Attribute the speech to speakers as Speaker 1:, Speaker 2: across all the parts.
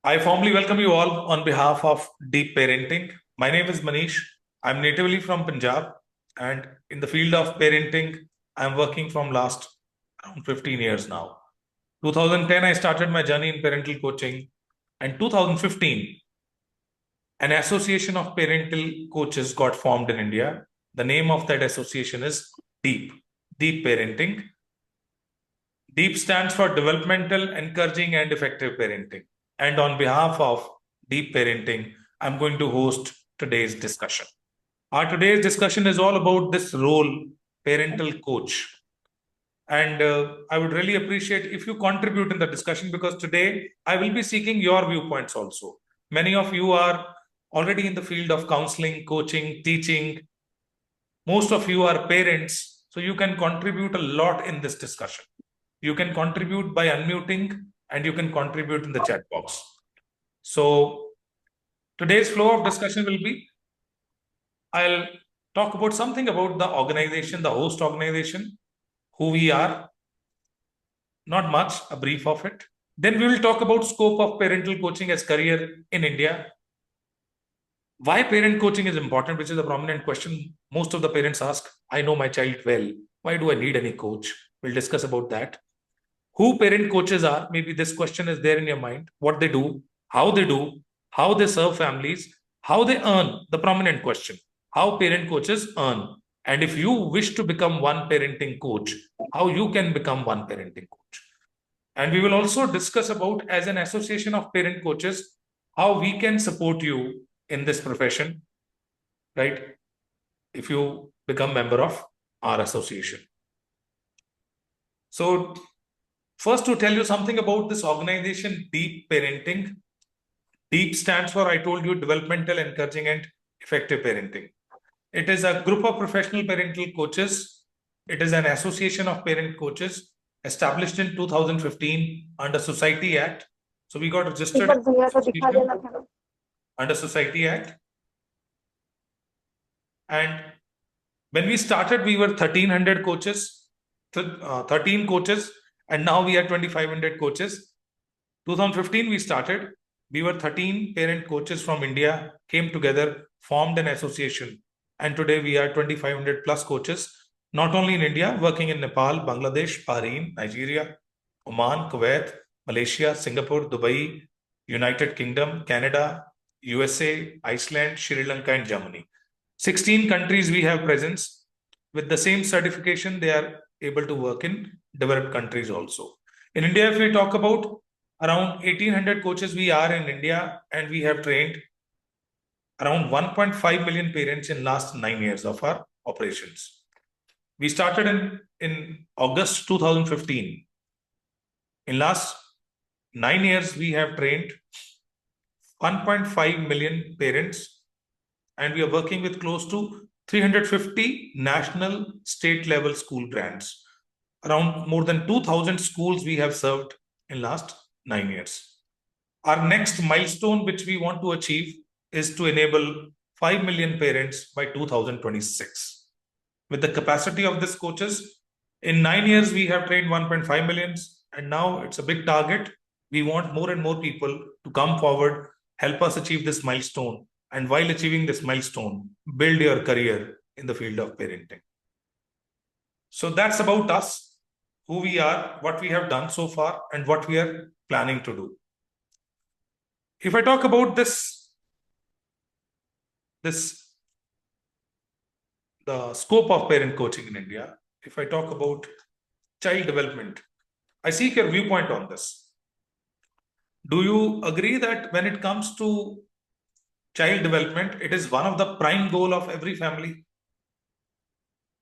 Speaker 1: I formally welcome you all on behalf of Deep Parenting. My name is Manish. I'm natively from Punjab, and in the field of parenting, I'm working from last around 15 years now. 2010, I started my journey in parental coaching, and 2015, an association of parental coaches got formed in India. The name of that association is DEEP, Deep Parenting. DEEP stands for Developmental, Encouraging, and Effective Parenting. And on behalf of Deep Parenting, I'm going to host today's discussion. Our today's discussion is all about this role, parental coach. And I would really appreciate if you contribute in the discussion, because today I will be seeking your viewpoints also. Many of you are already in the field of counseling, coaching, teaching. Most of you are parents, so you can contribute a lot in this discussion. You can contribute by unmuting and you can contribute in the chat box. So today's flow of discussion will be, I'll talk about something about the organization, the host organization, who we are, not much, a brief of it. Then we will talk about scope of parental coaching as career in India. Why parent coaching is important, which is a prominent question most of the parents ask. I know my child well. Why do I need any coach? We'll discuss about that. Who parent coaches are, maybe this question is there in your mind, what they do, how they serve families, how they earn, the prominent question, how parent coaches earn. And if you wish to become one parenting coach, how you can become one parenting coach. And we will also discuss about, as an association of parent coaches, how we can support you in this profession, right? If you become member of our association. So first, to tell you something about this organization, Deep Parenting. DEEP stands for, I told you, Developmental, Encouraging, and Effective Parenting. It is a group of professional parental coaches. It is an association of parent coaches established in 2015 under Society Act. So we got registered under Society Act. And when we started, we were 1,300 coaches, 13 coaches, and now we are 2,500 coaches. 2015 we started. We were 13 parent coaches from India, came together, formed an association. And today we are 2,500 plus coaches, not only in India, working in Nepal, Bangladesh, Bahrain, Nigeria, Oman, Kuwait, Malaysia, Singapore, Dubai, United Kingdom, Canada, USA, Iceland, Sri Lanka, and Germany. 16 countries we have presence. With the same certification, they are able to work in developed countries also. In India, if we talk about around 1,800 coaches we are in India, and we have trained around 1.5 million parents in last 9 years of our operations. We started in August 2015. In last 9 years, we have trained 1.5 million parents, and we are working with close to 350 national state level school brands. Around more than 2,000 schools we have served in last 9 years. Our next milestone, which we want to achieve, is to enable 5 million parents by 2026. With the capacity of these coaches, in 9 years, we have trained 1.5 million, and now it's a big target. We want more and more people to come forward, help us achieve this milestone. And while achieving this milestone, build your career in the field of parenting. So that's about us, who we are, what we have done so far, and what we are planning to do. If I talk about the scope of parent coaching in India, if I talk about child development, I seek your viewpoint on this. Do you agree that when it comes to child development, it is one of the prime goal of every family?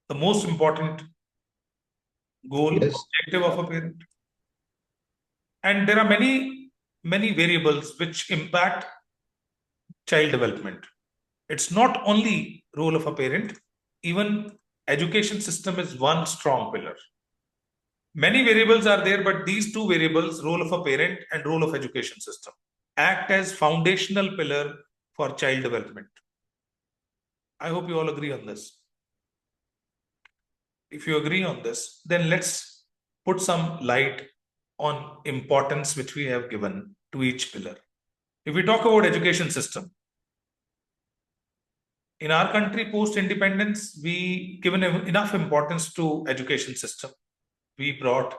Speaker 1: The most important goal,
Speaker 2: Yes.
Speaker 1: objective of a parent? And there are many variables which impact child development. It's not only role of a parent, even education system is one strong pillar. Many variables are there, but these two variables, role of a parent and role of education system, act as foundational pillar for child development. I hope you all agree on this. If you agree on this, then let's put some light on importance which we have given to each pillar. If we talk about education system, in our country post-independence, we given enough importance to education system. We brought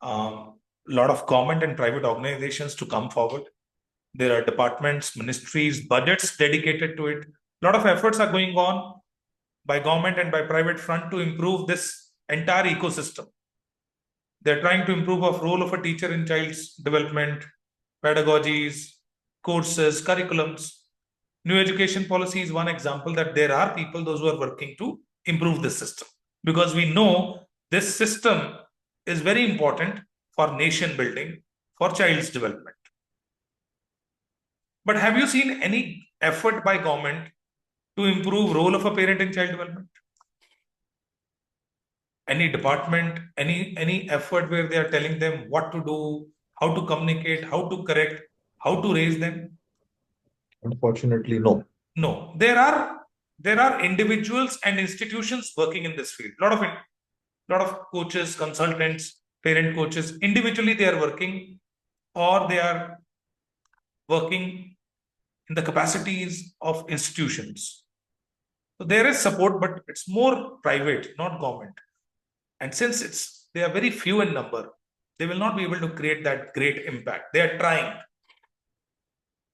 Speaker 1: a lot of government and private organizations to come forward. There are departments, ministries, budgets dedicated to it. A lot of efforts are going on by government and by private front to improve this entire ecosystem. They're trying to improve the role of a teacher in child's development, pedagogies, courses, curriculums. New education policy is one example that there are people, those who are working to improve this system. Because we know this system is very important for nation building, for child's development. But have you seen any effort by government to improve role of a parent in child development? Any department, any effort where they are telling them what to do, how to communicate, how to correct, how to raise them?
Speaker 2: Unfortunately, no.
Speaker 1: No. There are individuals and institutions working in this field. Lot of coaches, consultants, parent coaches, individually they are working, or they are working in the capacities of institutions. So there is support, but it's more private, not government. And since they are very few in number, they will not be able to create that great impact. They are trying.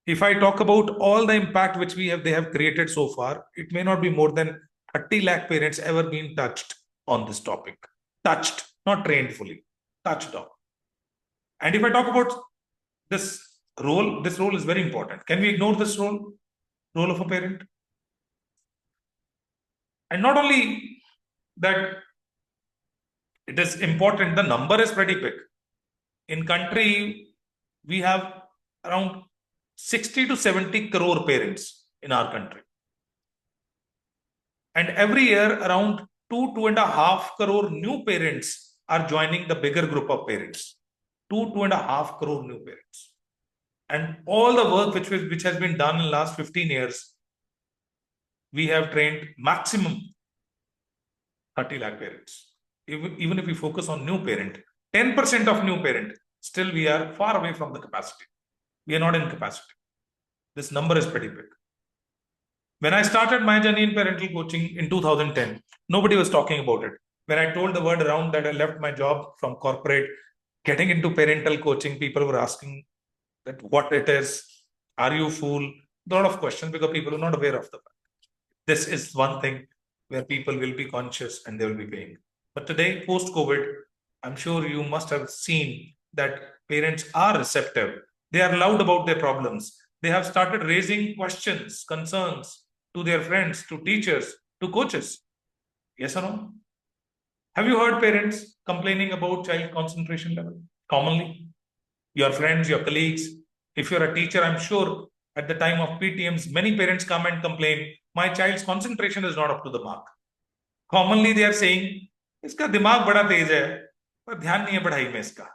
Speaker 1: If I talk about all the impact which they have created so far, it may not be more than 30 lakh parents ever been touched on this topic. Touched, not trained fully, touched on. And if I talk about this role is very important. Can we ignore this role of a parent? And not only that, it is important, the number is pretty big. In country, we have around 60 to 70 crore parents in our country. And every year, around 2.5 crore new parents are joining the bigger group of parents. 2.5 crore new parents. And all the work which has been done in the last 15 years, we have trained maximum 30 lakh parents. Even if we focus on new parent, 10% of new parent, still we are far away from the capacity. We are not in capacity. This number is pretty big. When I started my journey in parental coaching in 2010, nobody was talking about it. When I told the word around that I left my job from corporate, getting into parental coaching, people were asking that what it is, are you fool? A lot of questions because people are not aware of the fact. This is one thing where people will be conscious and they will be paying. But today, post-COVID, I'm sure you must have seen that parents are receptive. They are loud about their problems. They have started raising questions, concerns to their friends, to teachers, to coaches. Yes or no? Have you heard parents complaining about child concentration level commonly? Your friends, your colleagues. If you're a teacher, I'm sure at the time of PTMs, many parents come and complain, my child's concentration is not up to the mark. Commonly, they are saying, इसका दिमाग बड़ा तेज है, पर ध्यान नहीं है पढ़ाई में इसका.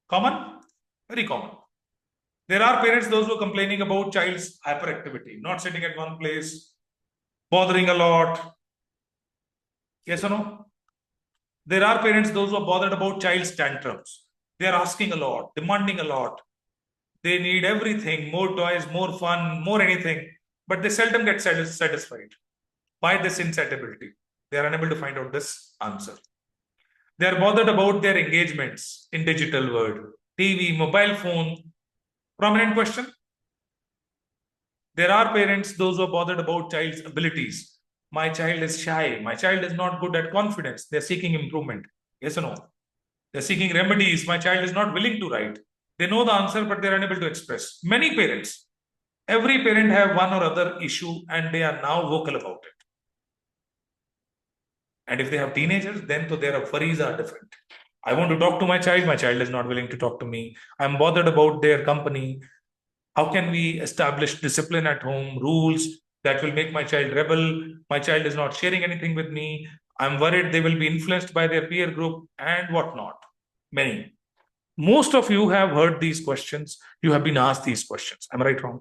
Speaker 1: Common? Very common. There are parents, those who are complaining about child's hyperactivity, not sitting at one place, bothering a lot. Yes or no? There are parents, those who are bothered about child's tantrums. They are asking a lot, demanding a lot. They need everything, more toys, more fun, more anything, but they seldom get satisfied. By this insatiability, they are unable to find out this answer. They are bothered about their engagements in digital world, TV, mobile phone. Prominent question. There are parents, those who are bothered about child's abilities. My child is shy. My child is not good at confidence. They're seeking improvement. Yes or no? They're seeking remedies. My child is not willing to write. They know the answer, but they're unable to express. Many parents, every parent have one or other issue and they are now vocal about it. And if they have teenagers, then to their worries are different. I want to talk to my child is not willing to talk to me. I'm bothered about their company. How can we establish discipline at home, rules that will make my child rebel? My child is not sharing anything with me. I'm worried they will be influenced by their peer group and whatnot. Many. Most of you have heard these questions. You have been asked these questions. Am I right, wrong?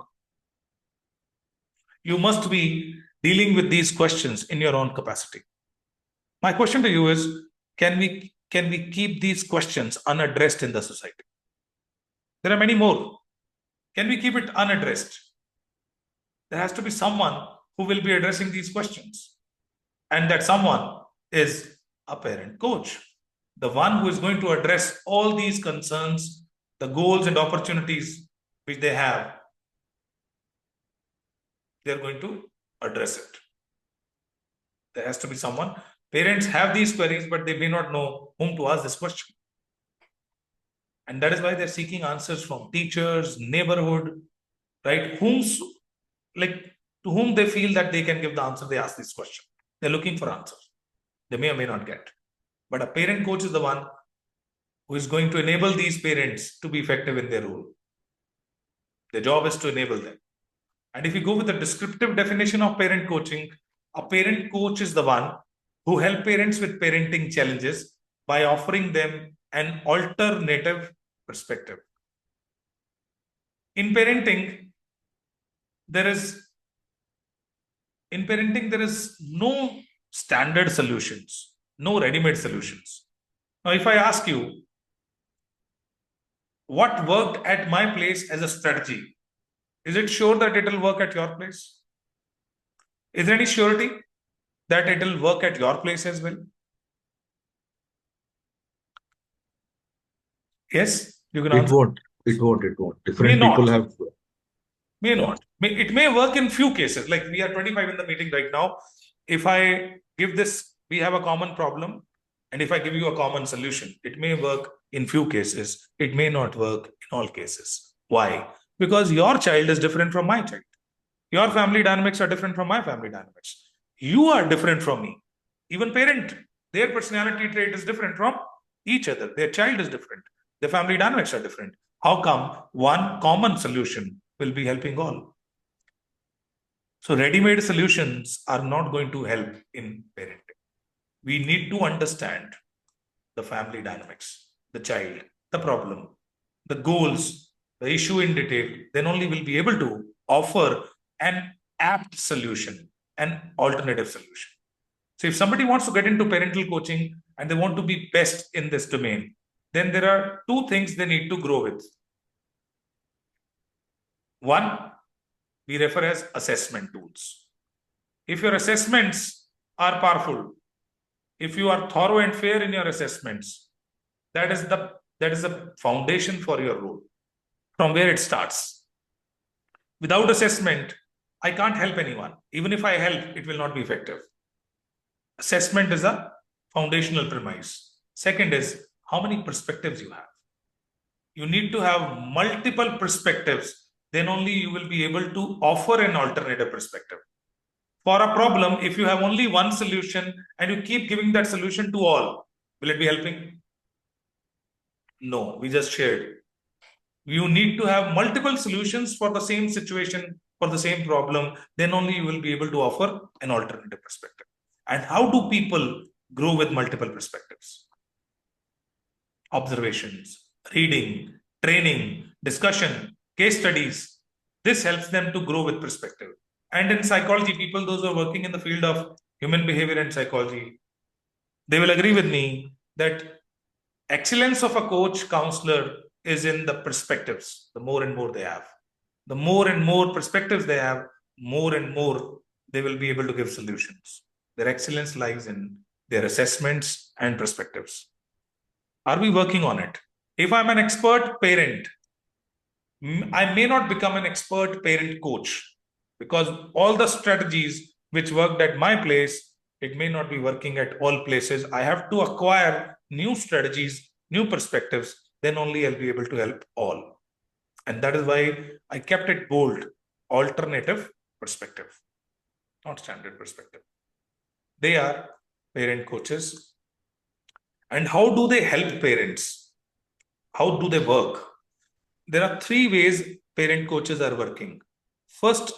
Speaker 1: You must be dealing with these questions in your own capacity. My question to you is, can we keep these questions unaddressed in the society? There are many more. Can we keep it unaddressed? There has to be someone who will be addressing these questions. And that someone is a parent coach, the one who is going to address all these concerns, the goals and opportunities which they have. They're going to address it. There has to be someone. Parents have these queries, but they may not know whom to ask this question. And that is why they're seeking answers from teachers, neighborhood, right? To whom they feel that they can give the answer, they ask this question. They're looking for answers. They may or may not get. But a parent coach is the one who is going to enable these parents to be effective in their role. Their job is to enable them. And if you go with the descriptive definition of parent coaching, a parent coach is the one who helps parents with parenting challenges by offering them an alternative perspective. In parenting, there is no standard solutions, no ready-made solutions. Now, if I ask you, what worked at my place as a strategy, is it sure that it will work at your place? Is there any surety that it will work at your place as well? Yes, you can answer.
Speaker 2: It won't. Different people have.
Speaker 1: May not. It may work in few cases. Like we are 25 in the meeting right now. If I give this, we have a common problem. And if I give you a common solution, it may work in few cases. It may not work in all cases. Why? Because your child is different from my child. Your family dynamics are different from my family dynamics. You are different from me. Even parent, their personality trait is different from each other. Their child is different. Their family dynamics are different. How come one common solution will be helping all? So ready-made solutions are not going to help in parenting. We need to understand the family dynamics, the child, the problem, the goals, the issue in detail. Then only we'll be able to offer an apt solution, an alternative solution. So if somebody wants to get into parental coaching and they want to be best in this domain, then there are two things they need to grow with. One, we refer as assessment tools. If your assessments are powerful, if you are thorough and fair in your assessments, that is the foundation for your role, from where it starts. Without assessment, I can't help anyone. Even if I help, it will not be effective. Assessment is a foundational premise. Second is how many perspectives you have. You need to have multiple perspectives. Then only you will be able to offer an alternative perspective. For a problem, if you have only one solution and you keep giving that solution to all, will it be helping? No, we just shared. You need to have multiple solutions for the same situation, for the same problem. Then only you will be able to offer an alternative perspective. And how do people grow with multiple perspectives? Observations, reading, training, discussion, case studies. This helps them to grow with perspective. And in psychology, people, those who are working in the field of human behavior and psychology, they will agree with me that excellence of a coach, counselor is in the perspectives. The more and more they have, the more and more perspectives they have, more and more they will be able to give solutions. Their excellence lies in their assessments and perspectives. Are we working on it? If I'm an expert parent, I may not become an expert parent coach, because all the strategies which worked at my place, it may not be working at all places. I have to acquire new strategies, new perspectives, then only I'll be able to help all. And that is why I kept it bold, alternative perspective, not standard perspective. They are parent coaches. And how do they help parents? How do they work? There are three ways parent coaches are working. First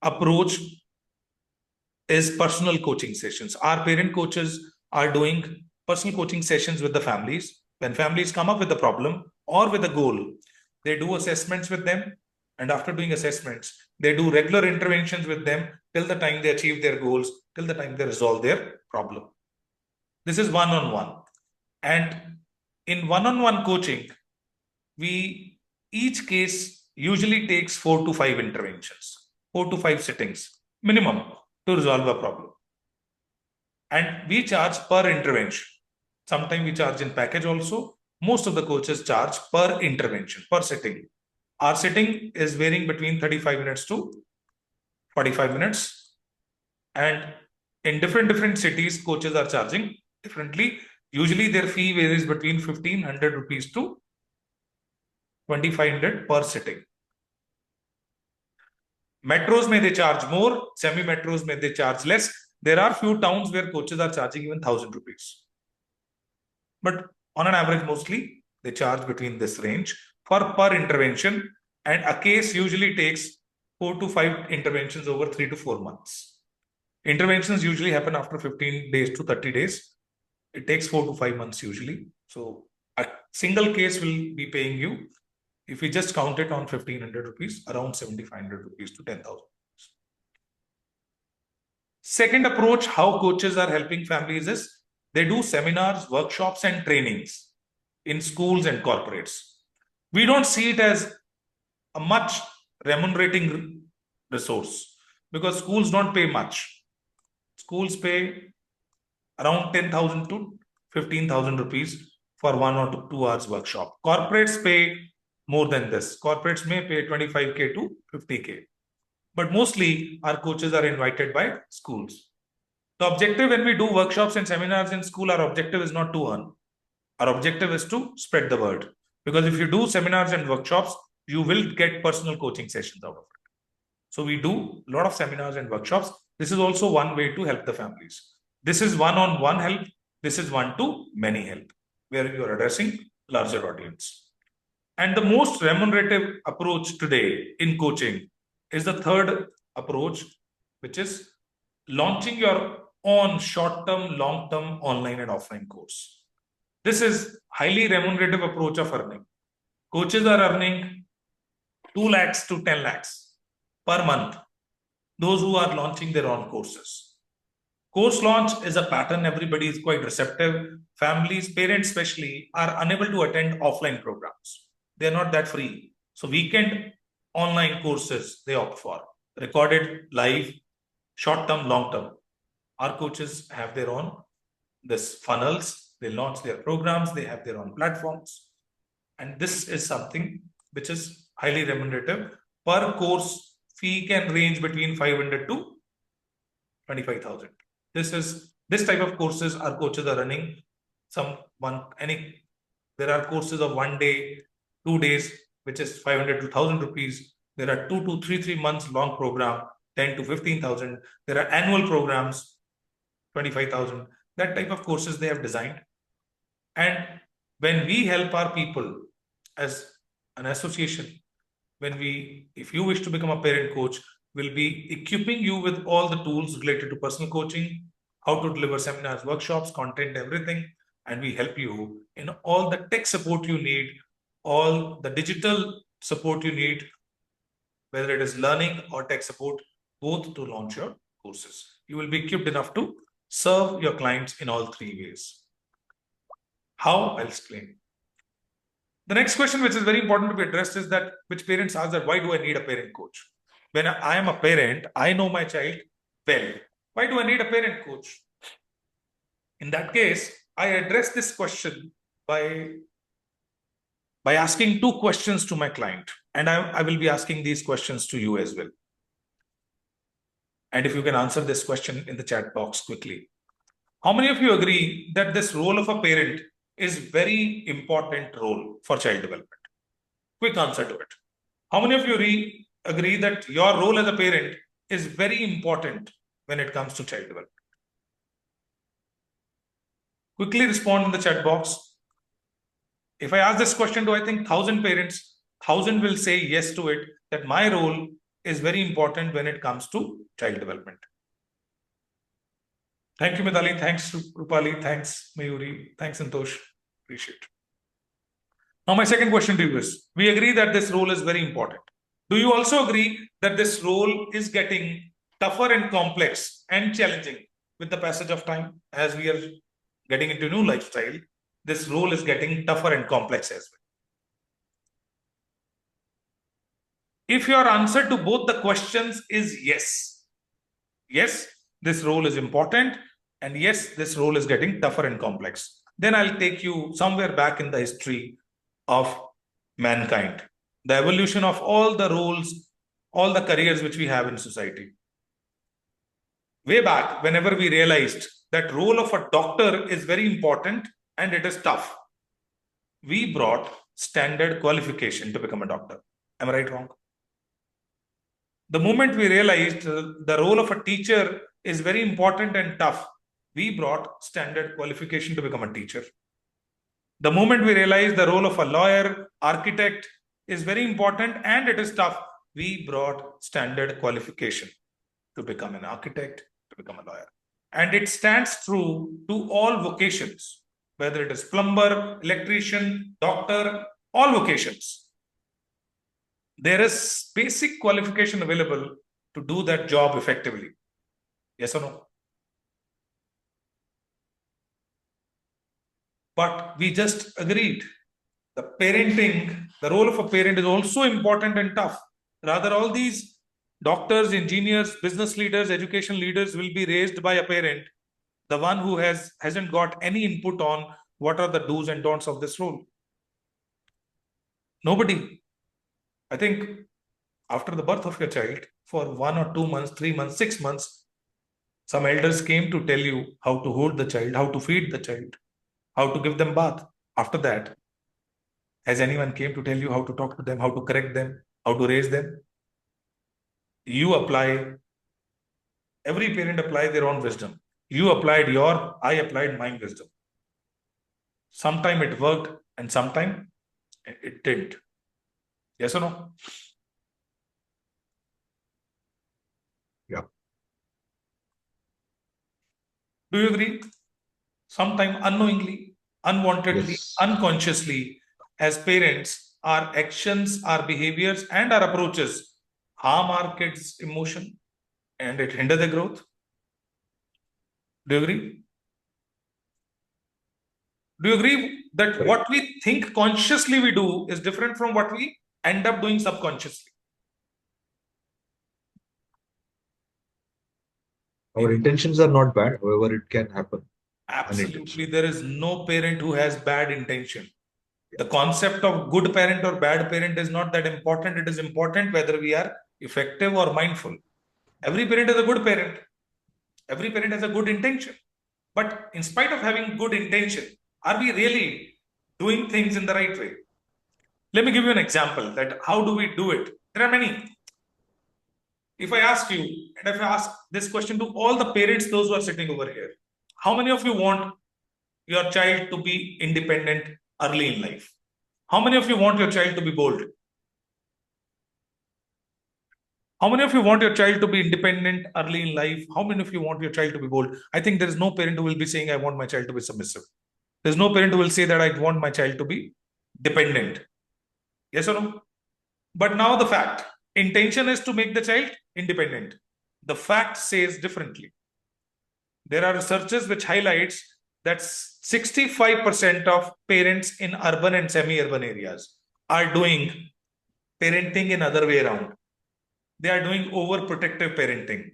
Speaker 1: approach is personal coaching sessions. Our parent coaches are doing personal coaching sessions with the families. When families come up with a problem or with a goal, they do assessments with them. And after doing assessments, they do regular interventions with them till the time they achieve their goals, till the time they resolve their problem. This is one-on-one. And in one-on-one coaching, each case usually takes 4 to 5 interventions, 4 to 5 sittings minimum to resolve a problem. And we charge per intervention. Sometimes we charge in package also. Most of the coaches charge per intervention, per sitting. Our sitting is varying between 35 minutes to 45 minutes. And in different cities, coaches are charging differently. Usually their fee varies between 1,500 rupees to 2,500 per sitting. Metros may they charge more, semi-metros may they charge less. There are few towns where coaches are charging even 1,000 rupees. But on an average, mostly they charge between this range for per intervention. And a case usually takes 4 to 5 interventions over 3 to 4 months. Interventions usually happen after 15 days to 30 days. It takes 4 to 5 months usually. So a single case will be paying you, if we just count it on 1,500 rupees, around 7,500 rupees to 10,000. Second approach, how coaches are helping families is they do seminars, workshops, and trainings in schools and corporates. We don't see it as a much remunerating resource because schools don't pay much. Schools pay around 10,000 to 15,000 rupees for 1 or 2 hours workshop. Corporates pay more than this. Corporates may pay 25K to 50K. But mostly our coaches are invited by schools. The objective when we do workshops and seminars in school, our objective is not to earn. Our objective is to spread the word. Because if you do seminars and workshops, you will get personal coaching sessions out of it. So we do a lot of seminars and workshops. This is also one way to help the families. This is one-on-one help. This is one-to-many help, where you are addressing larger audience. And the most remunerative approach today in coaching is the third approach, which is launching your own short-term, long-term online and offline course. This is highly remunerative approach of earning. Coaches are earning 2 lakhs to 10 lakhs per month, those who are launching their own courses. Course launch is a pattern. Everybody is quite receptive. Families, parents especially, are unable to attend offline programs. They're not that free. So weekend online courses they opt for. Recorded, live, short-term, long-term. Our coaches have their own this funnels. They launch their programs. They have their own platforms. And this is something which is highly remunerative. Per course, fee can range between 500 to 25,000. This type of courses our coaches are running. There are courses of 1 day, 2 days, which is 500 to 1,000 rupees. There are 2 to 3 months long program, 10 to 15,000. There are annual programs, 25,000. That type of courses they have designed. And when we help our people as an association, if you wish to become a parent coach, we'll be equipping you with all the tools related to personal coaching, how to deliver seminars, workshops, content, everything. And we help you in all the tech support you need, all the digital support you need, whether it is learning or tech support, both to launch your courses. You will be equipped enough to serve your clients in all 3 ways. How? I'll explain. The next question, which is very important to be addressed, is that which parents ask that why do I need a parent coach? When I am a parent, I know my child well. Why do I need a parent coach? In that case, I address this question by asking 2 questions to my client. And I will be asking these questions to you as well. And if you can answer this question in the chat box quickly. How many of you agree that this role of a parent is very important role for child development? Quick answer to it. How many of you agree that your role as a parent is very important when it comes to child development? Quickly respond in the chat box. If I ask this question, do I think 1,000 parents, 1,000 will say yes to it, that my role is very important when it comes to child development. Thank you, Midali. Thanks, Rupali. Thanks, Mayuri. Thanks, Santosh. Appreciate it. Now, my second question to you is, we agree that this role is very important. Do you also agree that this role is getting tougher and complex and challenging with the passage of time? As we are getting into new lifestyle, this role is getting tougher and complex as well. If your answer to both the questions is yes, yes, this role is important, and yes, this role is getting tougher and complex, then I'll take you somewhere back in the history of mankind, the evolution of all the roles, all the careers which we have in society. Way back, whenever we realized that role of a doctor is very important and it is tough, we brought standard qualification to become a doctor. Am I right, wrong? The moment we realized the role of a teacher is very important and tough, we brought standard qualification to become a teacher. The moment we realized the role of a lawyer, architect is very important and it is tough, we brought standard qualification to become an architect, to become a lawyer. And it stands true to all vocations, whether it is plumber, electrician, doctor, all vocations. There is basic qualification available to do that job effectively. Yes or no? But we just agreed. The parenting, the role of a parent is also important and tough. Rather, all these doctors, engineers, business leaders, education leaders will be raised by a parent, the one who hasn't got any input on what are the do's and don'ts of this role. Nobody. I think after the birth of your child, for 1 or 2 months, 3 months, 6 months, some elders came to tell you how to hold the child, how to feed the child, how to give them bath. After that, has anyone came to tell you how to talk to them, how to correct them, how to raise them? You apply, every parent apply their own wisdom. You applied your, I applied my wisdom. Sometime it worked and sometime it didn't. Yes or no?
Speaker 2: Yeah.
Speaker 1: Do you agree? Sometime unknowingly, unwantedly,
Speaker 2: Yes.
Speaker 1: unconsciously, as parents, our actions, our behaviors, and our approaches harm our kids' emotion and it hinder their growth. Do you agree? Do you agree that
Speaker 2: Correct.
Speaker 1: what we think consciously we do is different from what we end up doing subconsciously?
Speaker 2: Our intentions are not bad, however, it can happen.
Speaker 1: Absolutely.
Speaker 2: Unintentionally.
Speaker 1: There is no parent who has bad intention. The concept of good parent or bad parent is not that important. It is important whether we are effective or mindful. Every parent is a good parent. Every parent has a good intention. But in spite of having good intention, are we really doing things in the right way? Let me give you an example that how do we do it? There are many. If I ask you, and if I ask this question to all the parents, those who are sitting over here, how many of you want your child to be independent early in life? How many of you want your child to be bold? How many of you want your child to be independent early in life? How many of you want your child to be bold? I think there is no parent who will be saying, I want my child to be submissive. There's no parent who will say that I want my child to be dependent. Yes or no? But now the fact, intention is to make the child independent. The fact says differently. There are researches which highlights that 65% of parents in urban and semi-urban areas are doing parenting in other way around. They are doing overprotective parenting.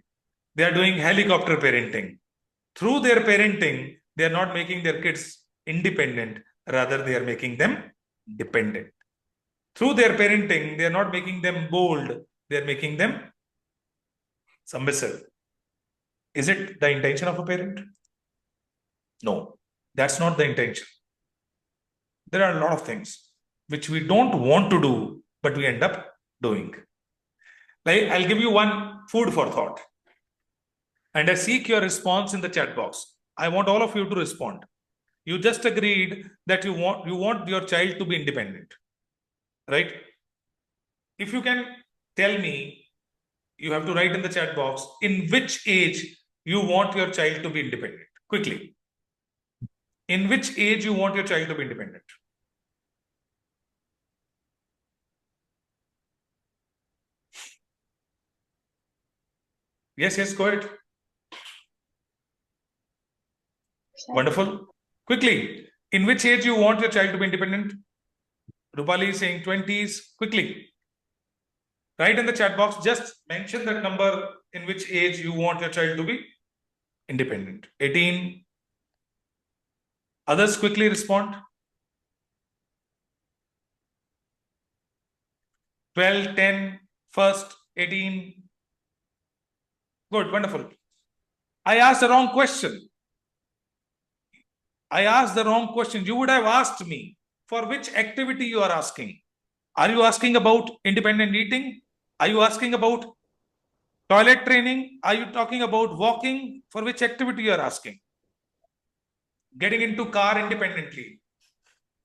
Speaker 1: They are doing helicopter parenting. Through their parenting, they are not making their kids independent, rather they are making them dependent. Through their parenting, they are not making them bold, they are making them submissive. Is it the intention of a parent? No, that's not the intention. There are a lot of things which we don't want to do, but we end up doing. Like, I'll give you one food for thought. And I seek your response in the chat box. I want all of you to respond. You just agreed that you want your child to be independent, right? If you can tell me, you have to write in the chat box in which age you want your child to be independent. Quickly. In which age you want your child to be independent? Yes, go ahead. Wonderful. Quickly. In which age you want your child to be independent? Rupali is saying 20s. Quickly. Write in the chat box, just mention that number in which age you want your child to be independent. 18. Others quickly respond. 12, 10, first, 18. Good, wonderful. I asked the wrong question. I asked the wrong question. You would have asked me for which activity you are asking. Are you asking about independent eating? Are you asking about toilet training? Are you talking about walking? For which activity you are asking? Getting into car independently.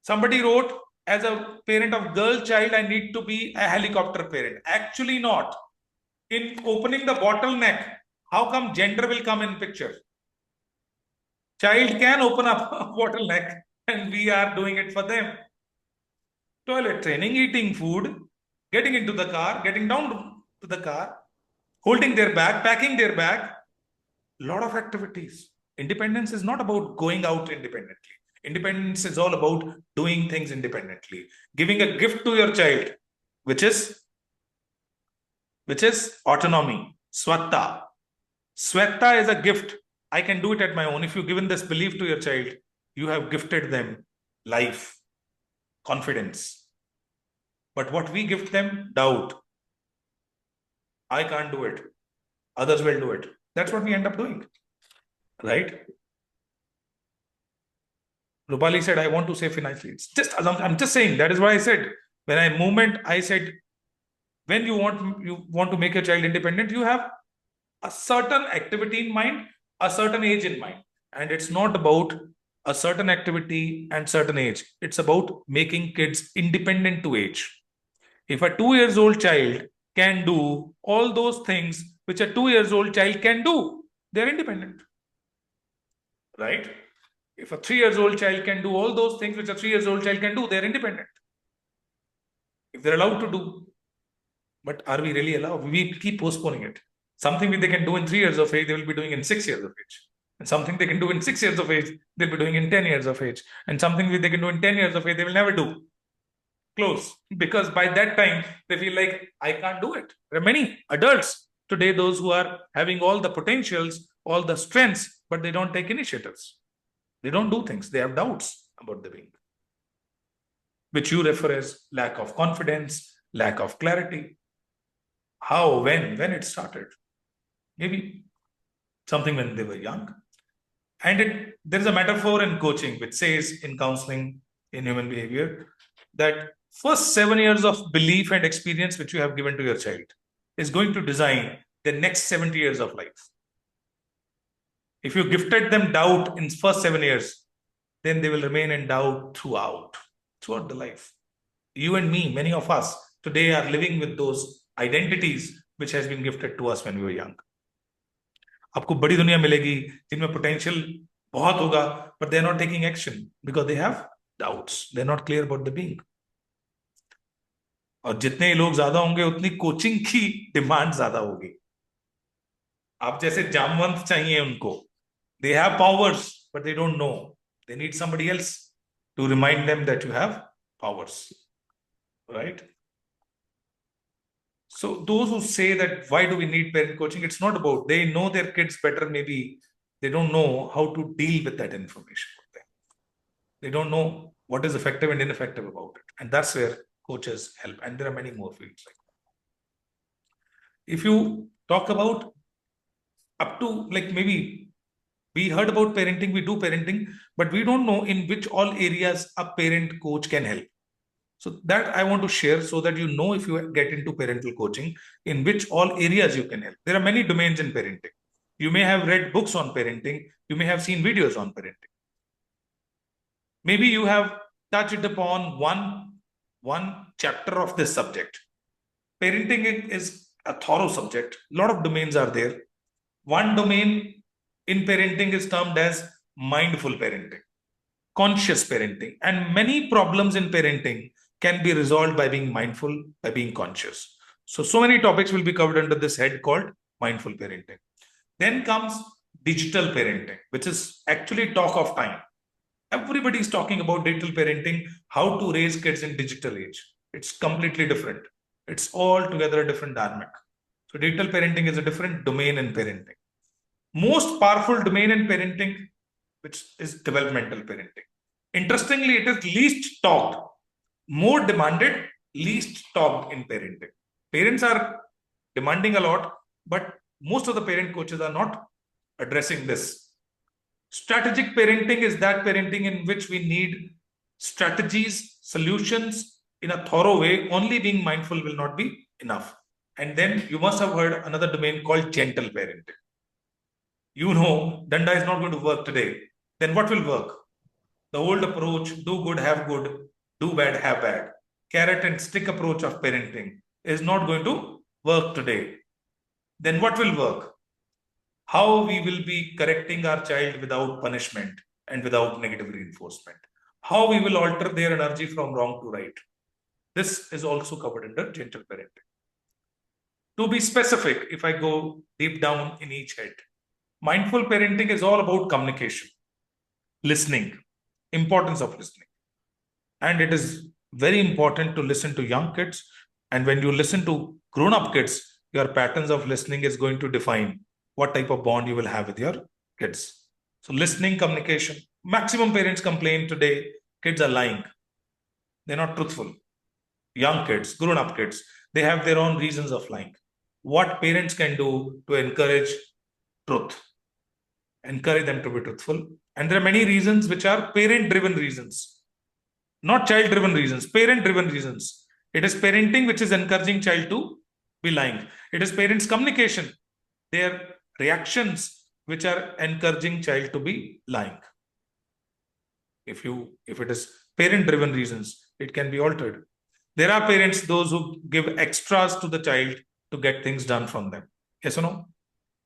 Speaker 1: Somebody wrote, as a parent of girl child, I need to be a helicopter parent. Actually not. In opening the bottleneck, how come gender will come in picture? Child can open up a bottleneck and we are doing it for them. Toilet training, eating food, getting into the car, getting down to the car, holding their bag, packing their bag. Lot of activities. Independence is not about going out independently. Independence is all about doing things independently. Giving a gift to your child, which is autonomy, swatta. Swatta is a gift. I can do it at my own. If you've given this belief to your child, you have gifted them life, confidence. But what we gift them? Doubt. I can't do it. Others will do it. That's what we end up doing. Right? Rupali said, I want to say financially. I'm just saying, that is why I said, when I said, when you want to make your child independent, you have a certain activity in mind, a certain age in mind. And it's not about a certain activity and certain age. It's about making kids independent to age. If a 2-year-old child can do all those things which a 2-year-old child can do, they're independent. Right? If a 3-year-old child can do all those things which a 3-year-old child can do, they're independent. If they're allowed to do. But are we really allowed? We keep postponing it. Something they can do in 3 years of age, they will be doing in 6 years of age. And something they can do in 6 years of age, they'll be doing in 10 years of age. And something they can do in 10 years of age, they will never do. Close. Because by that time, they feel like, I can't do it. There are many adults today, those who are having all the potentials, all the strengths, but they don't take initiatives. They don't do things. They have doubts about the being, which you refer as lack of confidence, lack of clarity. How, when it started? Maybe something when they were young. And there is a metaphor in coaching which says, in counseling, in human behavior, that first 7 years of belief and experience which you have given to your child is going to design the next 70 years of life. If you gifted them doubt in first 7 years, then they will remain in doubt throughout the life. You and me, many of us today are living with those identities which has been gifted to us when we were young. आपको बड़ी दुनिया मिलेगी जिनमें potential बहुत होगा, but they are not taking action because they have doubts. They are not clear about the being. और जितने लोग ज्यादा होंगे उतनी कोचिंग की डिमांड ज्यादा होगी. आप जैसे जामवंत चाहिए उनको. They have powers, but they don't know. They need somebody else to remind them that you have powers. Right? So those who say that why do we need parent coaching, it's not about, they know their kids better, maybe they don't know how to deal with that information. They don't know what is effective and ineffective about it. And that's where coaches help. And there are many more fields like that. If you talk about up to, like, maybe we heard about parenting, we do parenting, but we don't know in which all areas a parent coach can help. So that I want to share so that you know, if you get into parental coaching, in which all areas you can help. There are many domains in parenting. You may have read books on parenting. You may have seen videos on parenting. Maybe you have touched upon one chapter of this subject. Parenting is a thorough subject. A lot of domains are there. One domain in parenting is termed as mindful parenting, conscious parenting. And many problems in parenting can be resolved by being mindful, by being conscious. So many topics will be covered under this head called mindful parenting. Then comes digital parenting, which is actually talk of time. Everybody is talking about digital parenting, how to raise kids in digital age. It's completely different. It's altogether a different dynamic. So digital parenting is a different domain in parenting. Most powerful domain in parenting, which is developmental parenting. Interestingly, it is least talked, more demanded, least talked in parenting. Parents are demanding a lot, but most of the parent coaches are not addressing this. Strategic parenting is that parenting in which we need strategies, solutions in a thorough way. Only being mindful will not be enough. And then you must have heard another domain called gentle parenting. You know, Danda is not going to work today. Then what will work? The old approach, do good, have good, do bad, have bad, carrot and stick approach of parenting is not going to work today. Then what will work? How we will be correcting our child without punishment and without negative reinforcement. How we will alter their energy from wrong to right. This is also covered under gentle parenting. To be specific, if I go deep down in each head, mindful parenting is all about communication, listening, importance of listening. And it is very important to listen to young kids. And when you listen to grown-up kids, your patterns of listening is going to define what type of bond you will have with your kids. So listening, communication. Maximum parents complain today, kids are lying. They're not truthful. Young kids, grown-up kids, they have their own reasons of lying. What parents can do to encourage truth, encourage them to be truthful. And there are many reasons which are parent-driven reasons, not child-driven reasons, parent-driven reasons. It is parenting which is encouraging child to be lying. It is parents' communication, their reactions which are encouraging child to be lying. If it is parent-driven reasons, it can be altered. There are parents, those who give extras to the child to get things done from them. Yes or no?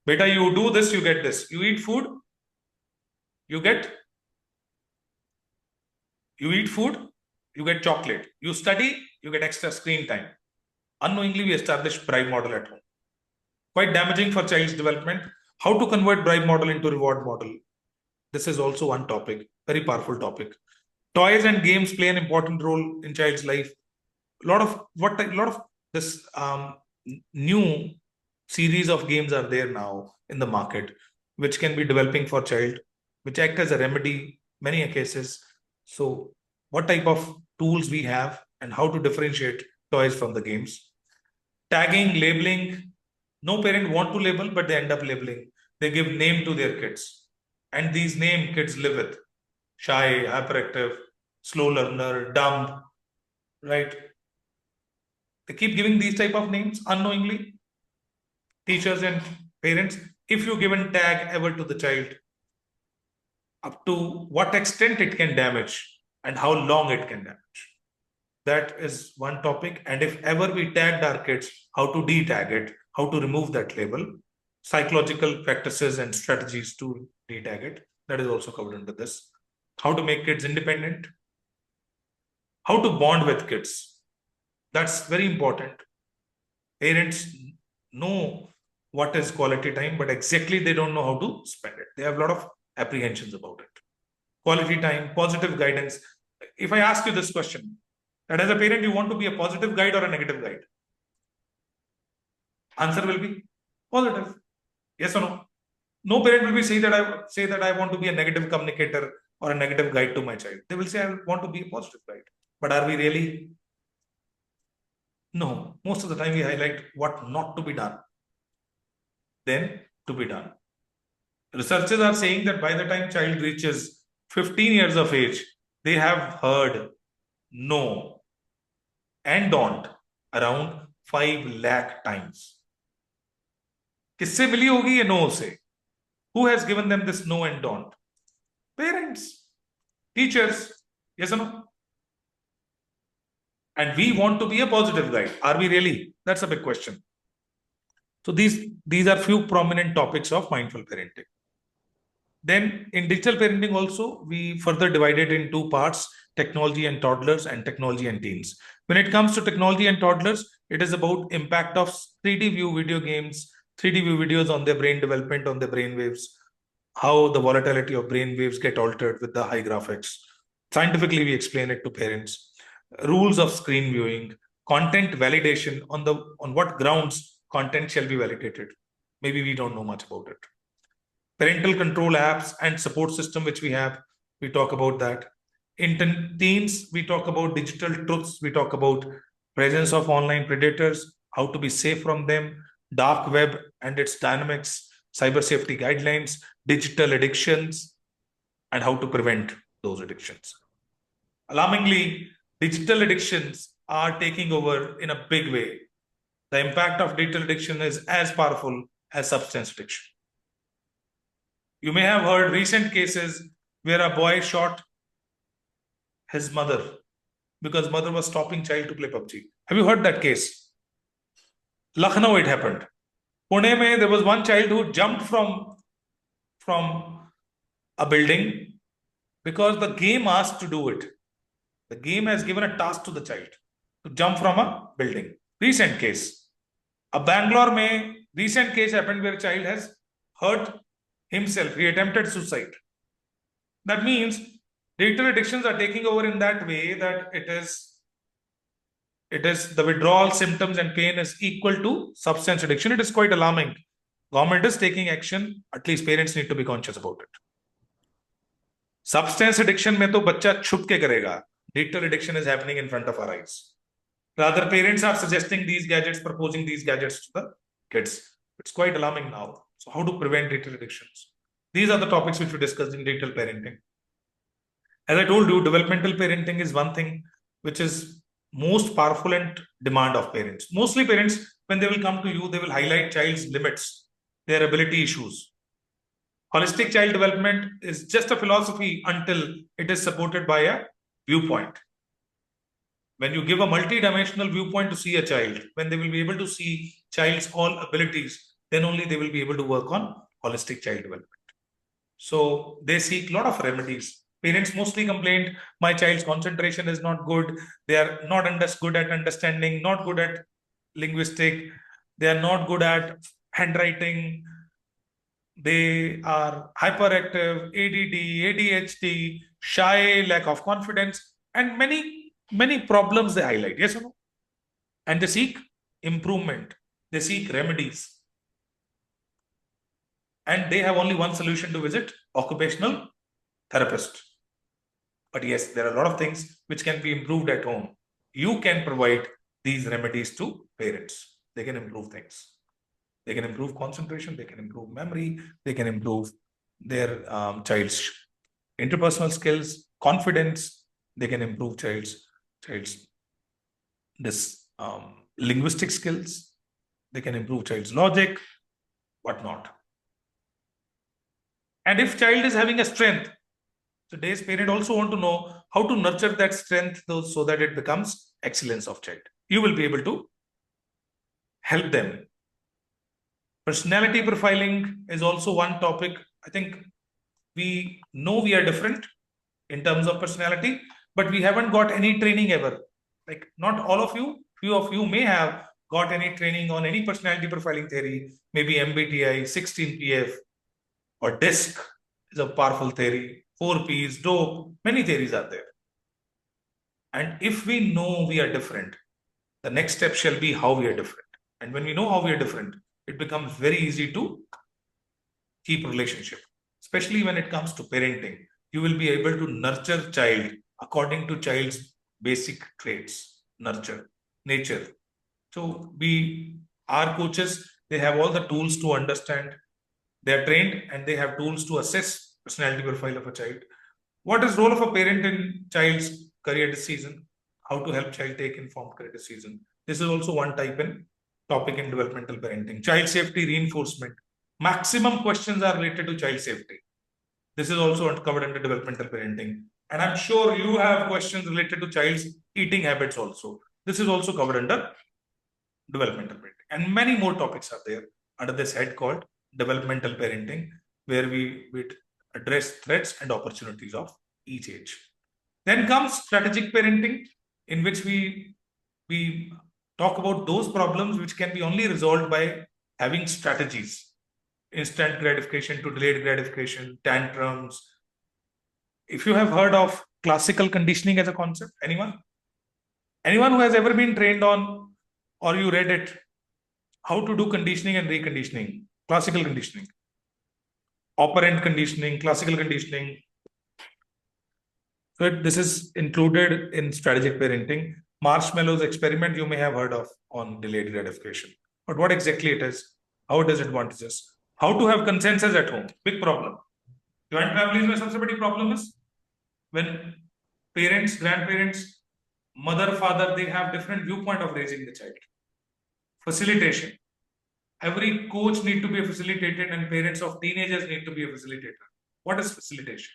Speaker 1: Beta, you do this, you get this. You eat food, you get chocolate. You study, you get extra screen time. Unknowingly, we establish bribe model at home. Quite damaging for child's development. How to convert bribe model into reward model? This is also one topic, very powerful topic. Toys and games play an important role in child's life. A lot of this new series of games are there now in the market, which can be developing for child, which act as a remedy many cases. So what type of tools we have and how to differentiate toys from the games. Tagging, labeling. No parent want to label, but they end up labeling. They give name to their kids. And these name kids live with. Shy, hyperactive, slow learner, dumb, right? They keep giving these type of names unknowingly. Teachers and parents, if you given tag ever to the child, up to what extent it can damage and how long it can damage. That is one topic. And if ever we tagged our kids, how to de-tag it, how to remove that label, psychological practices and strategies to de-tag it, that is also covered under this. How to make kids independent, how to bond with kids. That's very important. Parents know what is quality time, but exactly they don't know how to spend it. They have a lot of apprehensions about it. Quality time, positive guidance. If I ask you this question, that as a parent, you want to be a positive guide or a negative guide? Answer will be positive. Yes or no? No parent will be say that I want to be a negative communicator or a negative guide to my child. They will say, I want to be a positive guide. But are we really? No. Most of the time we highlight what not to be done than to be done. Researchers are saying that by the time child reaches 15 years of age, they have heard no and don't around 5 lakh times. किससे मिली होगी ये no से? Who has given them this no and don't? Parents, teachers, yes or no? And we want to be a positive guide. Are we really? That's a big question. So these are few prominent topics of mindful parenting. Then in digital parenting also, we further divided in two parts, technology and toddlers and technology and teens. When it comes to technology and toddlers, it is about impact of 3D view video games, 3D view videos on their brain development, on their brain waves, how the volatility of brain waves get altered with the high graphics. Scientifically, we explain it to parents. Rules of screen viewing, content validation on what grounds content shall be validated. Maybe we don't know much about it. Parental control apps and support system which we have, we talk about that. In teens, we talk about digital truths, we talk about presence of online predators, how to be safe from them, dark web and its dynamics, cyber safety guidelines, digital addictions, and how to prevent those addictions. Alarmingly, digital addictions are taking over in a big way. The impact of digital addiction is as powerful as substance addiction. You may have heard recent cases where a boy shot his mother because mother was stopping child to play PUBG. Have you heard that case? Lucknow, it happened. Pune, mein, there was one child who jumped from a building because the game asked to do it. The game has given a task to the child to jump from a building. Recent case. A Bangalore mein recent case happened where a child has hurt himself. He attempted suicide. That means digital addictions are taking over in that way that it is the withdrawal symptoms and pain is equal to substance addiction. It is quite alarming. Government is taking action. At least parents need to be conscious about it. Substance addiction में तो बच्चा छुप के करेगा. Digital addiction is happening in front of our eyes. Rather, parents are suggesting these gadgets, proposing these gadgets to the kids. It's quite alarming now. So how to prevent digital addictions? These are the topics which we discussed in digital parenting. As I told you, developmental parenting is one thing which is most powerful and demand of parents. Mostly parents, when they will come to you, they will highlight child's limits, their ability issues. Holistic child development is just a philosophy until it is supported by a viewpoint. When you give a multi-dimensional viewpoint to see a child, when they will be able to see child's all abilities, then only they will be able to work on holistic child development. So they seek a lot of remedies. Parents mostly complained, my child's concentration is not good. They are not good at understanding, not good at linguistic. They are not good at handwriting. They are hyperactive, ADD, ADHD, shy, lack of confidence, and many problems they highlight. Yes or no? And they seek improvement. They seek remedies. And they have only one solution to visit, occupational therapist. But yes, there are a lot of things which can be improved at home. You can provide these remedies to parents. They can improve things. They can improve concentration. They can improve memory. They can improve their child's interpersonal skills, confidence. They can improve child's linguistic skills. They can improve child's logic, whatnot. And if child is having a strength, today's parent also want to know how to nurture that strength so that it becomes excellence of child. You will be able to help them. Personality profiling is also one topic. I think we know we are different in terms of personality, but we haven't got any training ever. Like not all of you, few of you may have got any training on any personality profiling theory, maybe MBTI, 16PF, or DISC is a powerful theory, 4Ps, DOPE, many theories are there. And if we know we are different, the next step shall be how we are different. And when we know how we are different, it becomes very easy to keep relationship, especially when it comes to parenting. You will be able to nurture child according to child's basic traits, nurture, nature. So our coaches, they have all the tools to understand. They are trained and they have tools to assess personality profile of a child. What is role of a parent in child's career decision? How to help child take informed career decision? This is also one topic in developmental parenting. Child safety reinforcement. Maximum questions are related to child safety. This is also covered under developmental parenting. And I'm sure you have questions related to child's eating habits also. This is also covered under developmental parenting. And many more topics are there under this head called developmental parenting, where we address threats and opportunities of each age. Then comes strategic parenting, in which we talk about those problems which can be only resolved by having strategies. Instant gratification to delayed gratification, tantrums. If you have heard of classical conditioning as a concept, anyone? Anyone who has ever been trained on, or you read it, how to do conditioning and reconditioning, classical conditioning, operant conditioning, classical conditioning. So this is included in strategic parenting. Marshmallow's experiment you may have heard of on delayed gratification. But what exactly it is, how it is advantages, how to have consensus at home, big problem. Joint families में सबसे बड़ी problem is when parents, grandparents, mother, father, they have different viewpoint of raising the child. Facilitation. Every coach need to be a facilitator and parents of teenagers need to be a facilitator. What is facilitation?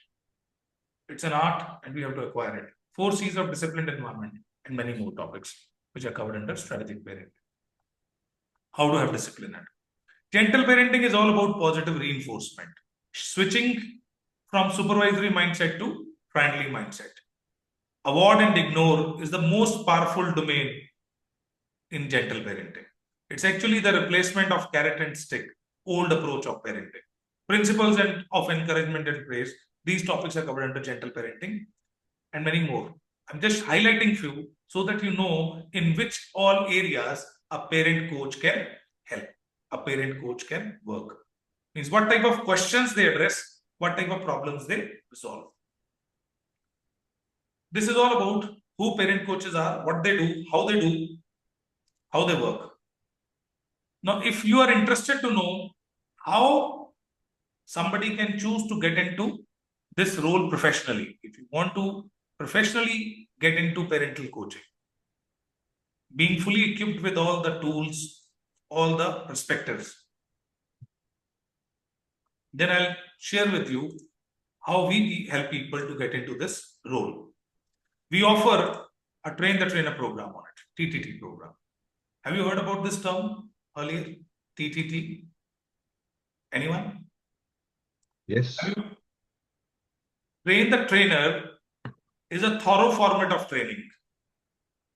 Speaker 1: It's an art and we have to acquire it. 4 C's of disciplined environment and many more topics which are covered under strategic parenting. How to have discipline. Gentle parenting is all about positive reinforcement. Switching from supervisory mindset to friendly mindset. Avoid and ignore is the most powerful domain in gentle parenting. It's actually the replacement of carrot and stick, old approach of parenting. Principles of encouragement and praise. These topics are covered under gentle parenting and many more. I'm just highlighting few so that you know in which all areas a parent coach can help. A parent coach can work. Means what type of questions they address, what type of problems they resolve. This is all about who parent coaches are, what they do, how they work. Now, if you are interested to know how somebody can choose to get into this role professionally, if you want to professionally get into parental coaching, being fully equipped with all the tools, all the perspectives, then I'll share with you how we help people to get into this role. We offer a train the trainer program on it, TTT program. Have you heard about this term earlier? TTT? Anyone?
Speaker 2: Yes.
Speaker 1: Train the trainer is a thorough format of training.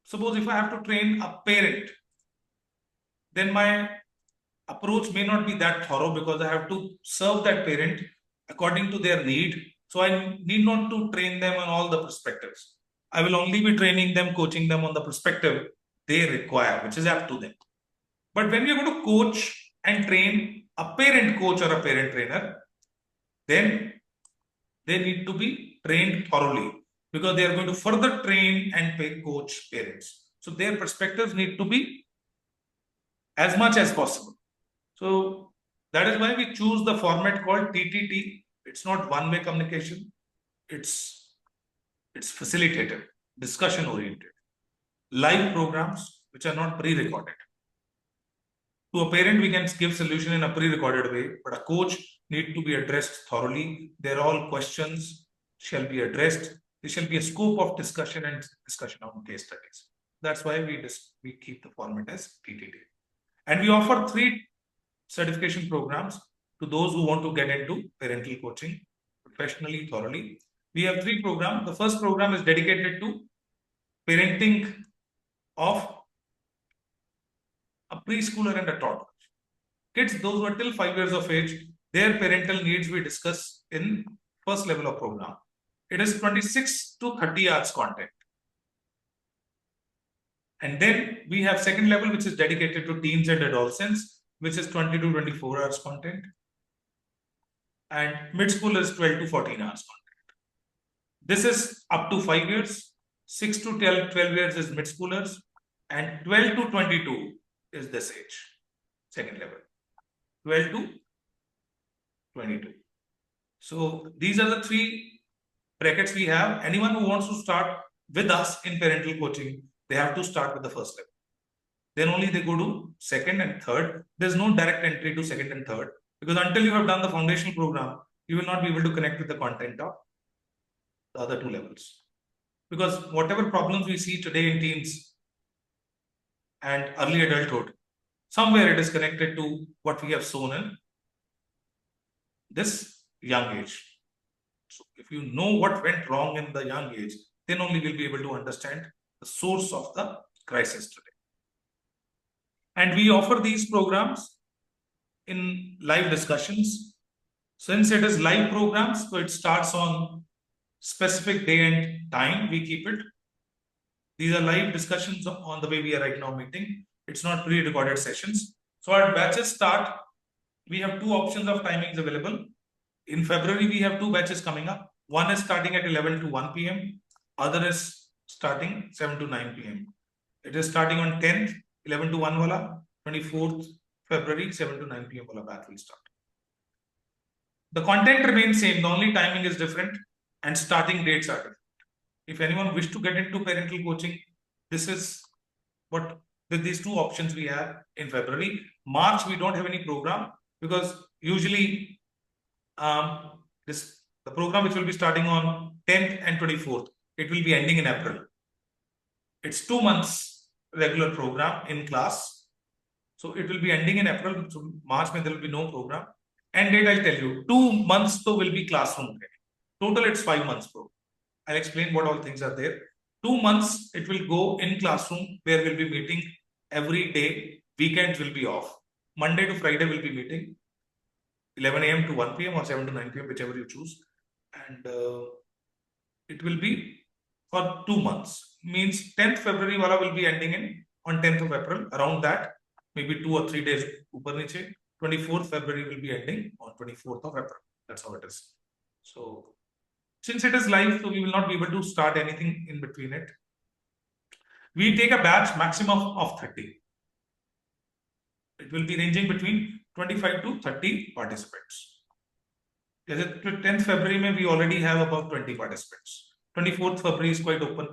Speaker 1: Suppose if I have to train a parent, then my approach may not be that thorough because I have to serve that parent according to their need. So I need not to train them on all the perspectives. I will only be training them, coaching them on the perspective they require, which is up to them. But when we are going to coach and train a parent coach or a parent trainer, then they need to be trained thoroughly because they are going to further train and coach parents. So their perspectives need to be as much as possible. So that is why we choose the format called TTT. It's not one-way communication. It's facilitated, discussion oriented, live programs which are not pre-recorded. To a parent, we can give solution in a pre-recorded way, but a coach need to be addressed thoroughly. Their all questions shall be addressed. There shall be a scope of discussion and discussion on case studies. That's why we keep the format as TTT. And we offer 3 certification programs to those who want to get into parental coaching professionally, thoroughly. We have 3 programs. The first program is dedicated to parenting of a preschooler and a toddler. Kids, those who are till 5 years of age, their parental needs we discuss in first level of program. It is 26 to 30 hours content. And then we have second level, which is dedicated to teens and adolescents, which is 20 to 24 hours content. And mid-school is 12 to 14 hours content. This is up to 5 years, 6 to 12 years is mid-schoolers, and 12 to 22 is this age, second level, 12 to 22. So these are the 3 brackets we have. Anyone who wants to start with us in parental coaching, they have to start with the first level. Then only they go to second and third. There's no direct entry to second and third because until you have done the foundational program, you will not be able to connect with the content of the other 2 levels. Because whatever problems we see today in teens and early adulthood, somewhere it is connected to what we have sown in this young age. So if you know what went wrong in the young age, then only we'll be able to understand the source of the crisis today. And we offer these programs in live discussions. Since it is live programs, so it starts on specific day and time, we keep it. These are live discussions on the way we are right now meeting. It's not pre-recorded sessions. So our batches start. We have two options of timings available. In February, we have two batches coming up. One is starting at 11 to 1 p.m. Other is starting 7 to 9 p.m. It is starting on 10th, 11 to 1 wala, 24th February, 7 to 9 p.m. wala batch will start. The content remains same. The only timing is different and starting dates are different. If anyone wish to get into parental coaching, this is what these two options we have in February. March, we don't have any program because usually the program which will be starting on 10th and 24th, it will be ending in April. It's 2 months regular program in class. So it will be ending in April. So March, there will be no program. And date, I'll tell you, 2 months though will be classroom. Total, it's 5 months program. I'll explain what all things are there. 2 months, it will go in classroom where we'll be meeting every day. Weekends will be off. Monday to Friday we'll be meeting 11 a.m. to 1 p.m. or 7 to 9 p.m., whichever you choose. And it will be for 2 months. Means 10th February wala will be ending in on 10th of April. Around that, maybe 2 or 3 days upar niche. 24th February will be ending on 24th of April. That's how it is. So since it is live, so we will not be able to start anything in between it. We take a batch maximum of 30. It will be ranging between 25 to 30 participants. 10th February, we already have about 20 participants. 24th February is quite open.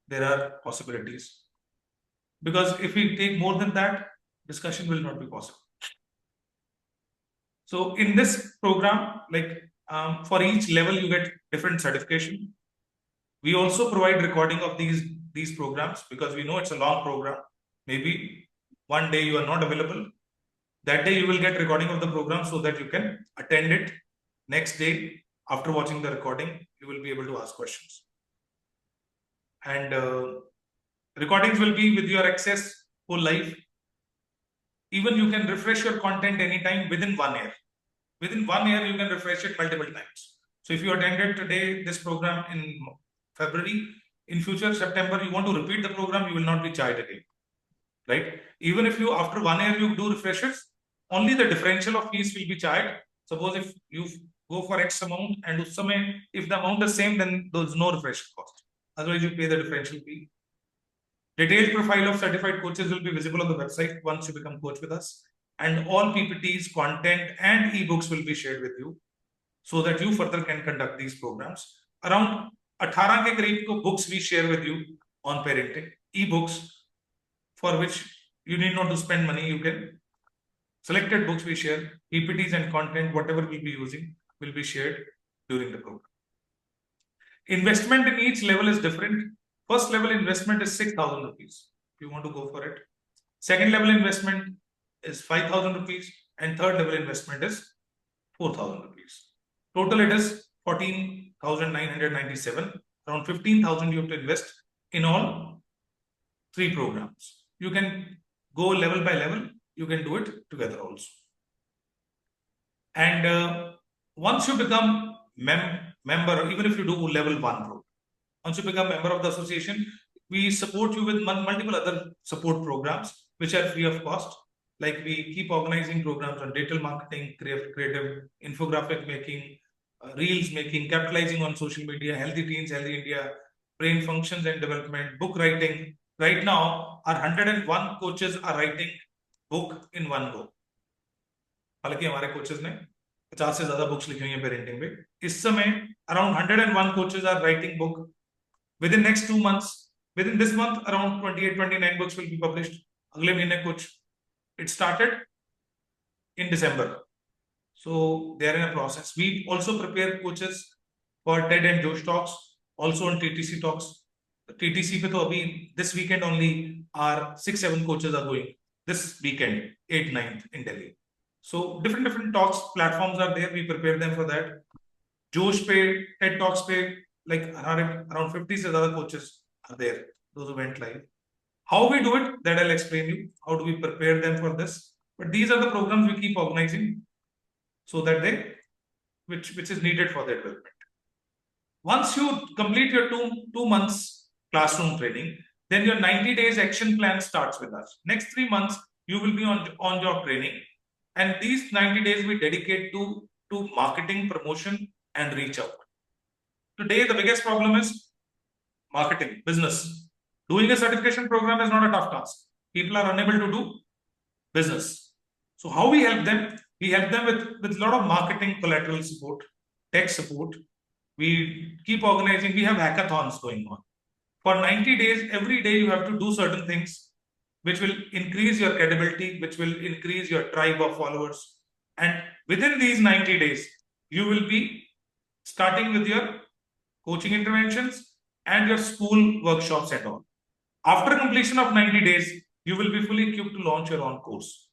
Speaker 1: There are possibilities. Because if we take more than that, discussion will not be possible. So in this program, like for each level, you get different certification. We also provide recording of these programs because we know it's a long program. Maybe one day you are not available. That day you will get recording of the program so that you can attend it. Next day, after watching the recording, you will be able to ask questions. And recordings will be with your access whole life. Even you can refresh your content anytime within 1 year. Within 1 year, you can refresh it multiple times. So if you attended today this program in February, in future September, you want to repeat the program, you will not be charged again. Right? Even if you after 1 year you do refreshers, only the differential of fees will be charged. Suppose if you go for X amount and if the amount is same, then there is no refresher cost. Otherwise, you pay the differential fee. Detailed profile of certified coaches will be visible on the website once you become coach with us. And all PPTs, content, and ebooks will be shared with you so that you further can conduct these programs. Around 18 ke kareeb books we share with you on parenting, ebooks for which you need not to spend money. You can selected books we share, PPTs and content, whatever we'll be using will be shared during the program. Investment in each level is different. First level investment is 6,000 rupees. If you want to go for it. Second level investment is 5,000 rupees and third level investment is 4,000 rupees. Total it is 14,997. Around 15,000 you have to invest in all 3 programs. You can go level by level. You can do it together also. And once you become member, even if you do level 1 program, once you become member of the association, we support you with multiple other support programs which are free of cost. Like we keep organizing programs on digital marketing, creative infographic making, reels making, capitalizing on social media, healthy teens, healthy India, brain functions and development, book writing. Right now, our 101 coaches are writing book in one go. हालांकि हमारे coaches ने 50 से ज्यादा books लिखी हुई हैं parenting पे. इस समय around 101 coaches are writing book. Within next 2 months, within this month, around 28-29 books will be published. अगले महीने कुछ. It started in December. So they are in a process. We also prepare coaches for TED and Josh Talks, also on TTC Talks. TTC पे तो अभी this weekend only our 6-7 coaches are going. This weekend, 8-9th in Delhi. So different talks platforms are there. We prepare them for that. Josh pe, TED Talks pe, like around 50 se zyada coaches are there. Those who went live. How we do it, that I'll explain you. How do we prepare them for this? But these are the programs we keep organizing so that which is needed for their development. Once you complete your two months classroom training, Then your 90 days action plan starts with us. Next 3 months, you will be on job training. And these 90 days we dedicate to marketing, promotion, and reach out. Today, the biggest problem is marketing, business. Doing a certification program is not a tough task. People are unable to do business. So how we help them? We help them with a lot of marketing collateral support, tech support. We keep organizing. We have hackathons going on. For 90 days, every day you have to do certain things which will increase your credibility, which will increase your tribe of followers. And within these 90 days, you will be starting with your coaching interventions and your school workshops and all. After completion of 90 days, you will be fully equipped to launch your own course.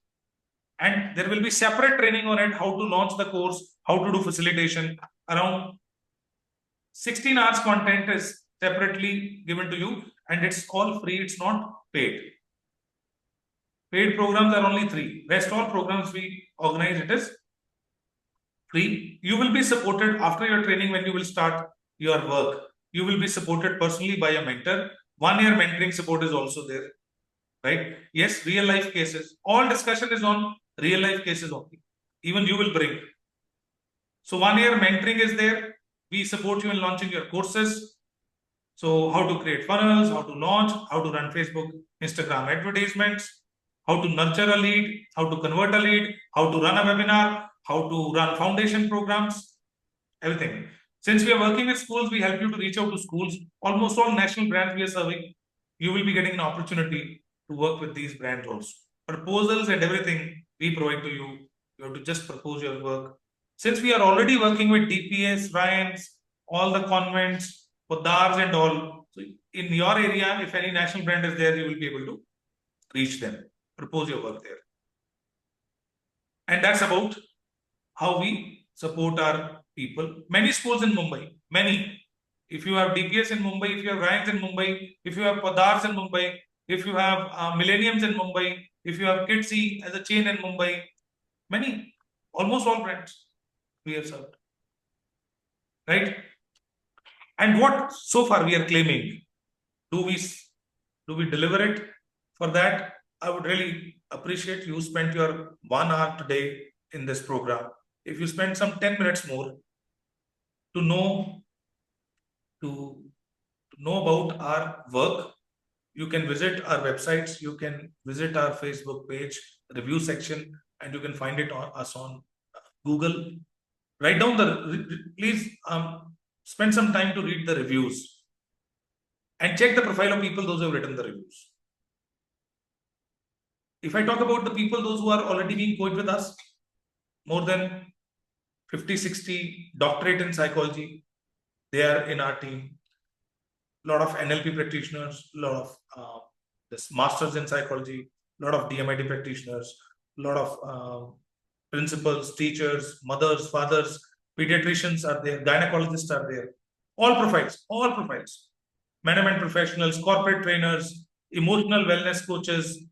Speaker 1: And there will be separate training on it, how to launch the course, how to do facilitation. Around 16 hours content is separately given to you, and it's all free, it's not paid. Paid programs are only 3. Rest all programs we organize, it is free. You will be supported after your training when you will start your work. You will be supported personally by a mentor. 1 year mentoring support is also there, right? Yes, real life cases. All discussion is on real life cases only. Even you will bring. So 1 year mentoring is there. We support you in launching your courses. So how to create funnels, how to launch, how to run Facebook, Instagram advertisements, how to nurture a lead, how to convert a lead, how to run a webinar, how to run foundation programs, everything. Since we are working with schools, we help you to reach out to schools. Almost all national brands we are serving. You will be getting an opportunity to work with these brands also. Proposals and everything we provide to you. You have to just propose your work. Since we are already working with DPS, Ryans, all the convents, Podars and all. So in your area, if any national brand is there, you will be able to reach them, propose your work there. And that's about how we support our people. Many schools in Mumbai, many. If you have DPS in Mumbai, if you have Ryans in Mumbai, if you have Podars in Mumbai, if you have Millenniums in Mumbai, if you have Kidsy as a chain in Mumbai, many, almost all brands we have served, right? And what so far we are claiming, do we deliver it? For that, I would really appreciate you spent your 1 hour today in this program. If you spend some 10 minutes more to know about our work, you can visit our websites, you can visit our Facebook page, review section, and you can find it on us on Google. Write down please spend some time to read the reviews and check the profile of people, those who have written the reviews. If I talk about the people, those who are already being coached with us, more than 50, 60 doctorate in psychology, they are in our team. A lot of NLP practitioners, a lot of this masters in psychology, a lot of DMIT practitioners, a lot of principals, teachers, mothers, fathers, pediatricians are there, gynecologists are there, all profiles, management professionals, corporate trainers, emotional wellness coaches.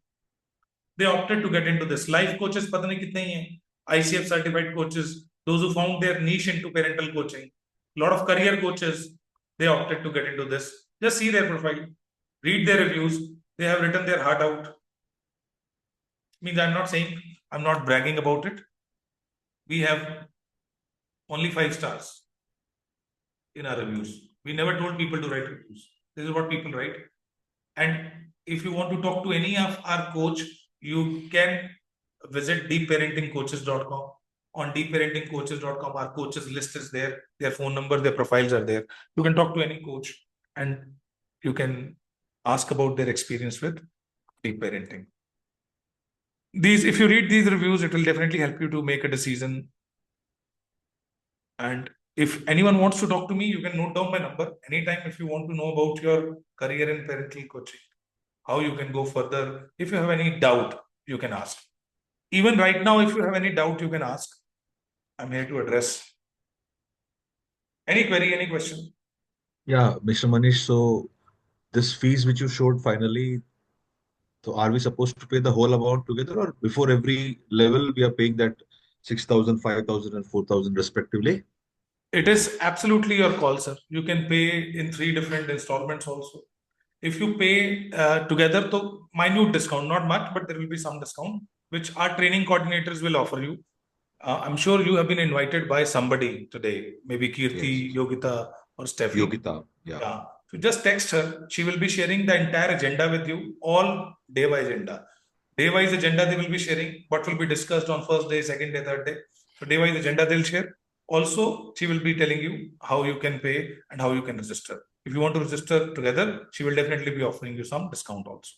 Speaker 1: They opted to get into this. Life coaches, pata nahi kitne hi hain. ICF certified coaches, those who found their niche into parental coaching. A lot of career coaches, they opted to get into this. Just see their profile, read their reviews. They have written their heart out. Means I'm not saying, I'm not bragging about it. We have only 5 stars in our reviews. We never told people to write reviews. This is what people write. And if you want to talk to any of our coach, you can visit deepparentingcoaches.com. On deepparentingcoaches.com, our coaches list is there. Their phone number, their profiles are there. You can talk to any coach and you can ask about their experience with deep parenting. If you read these reviews, it will definitely help you to make a decision. And if anyone wants to talk to me, you can note down my number anytime if you want to know about your career in parental coaching, how you can go further. If you have any doubt, you can ask. Even right now, if you have any doubt, you can ask. I'm here to address any query, any question.
Speaker 2: Yeah, Mr. Manish, so this fees which you showed finally, so are we supposed to pay the whole amount together, or before every level we are paying that 6,000, 5,000 and 4,000 respectively?
Speaker 1: It is absolutely your call, sir. You can pay in 3 different installments also. If you pay together, so minute discount, not much, but there will be some discount, which our training coordinators will offer you. I'm sure you have been invited by somebody today, maybe
Speaker 2: Yes.
Speaker 1: Kirti, Yogita, or Steffi.
Speaker 2: Yogita. Yeah.
Speaker 1: Yeah. So just text her. She will be sharing the entire agenda with you, all day-wise agenda. Day-wise agenda they will be sharing. What will be discussed on first day, second day, third day. So day-wise agenda they'll share. Also, she will be telling you how you can pay and how you can register. If you want to register together, she will definitely be offering you some discount also.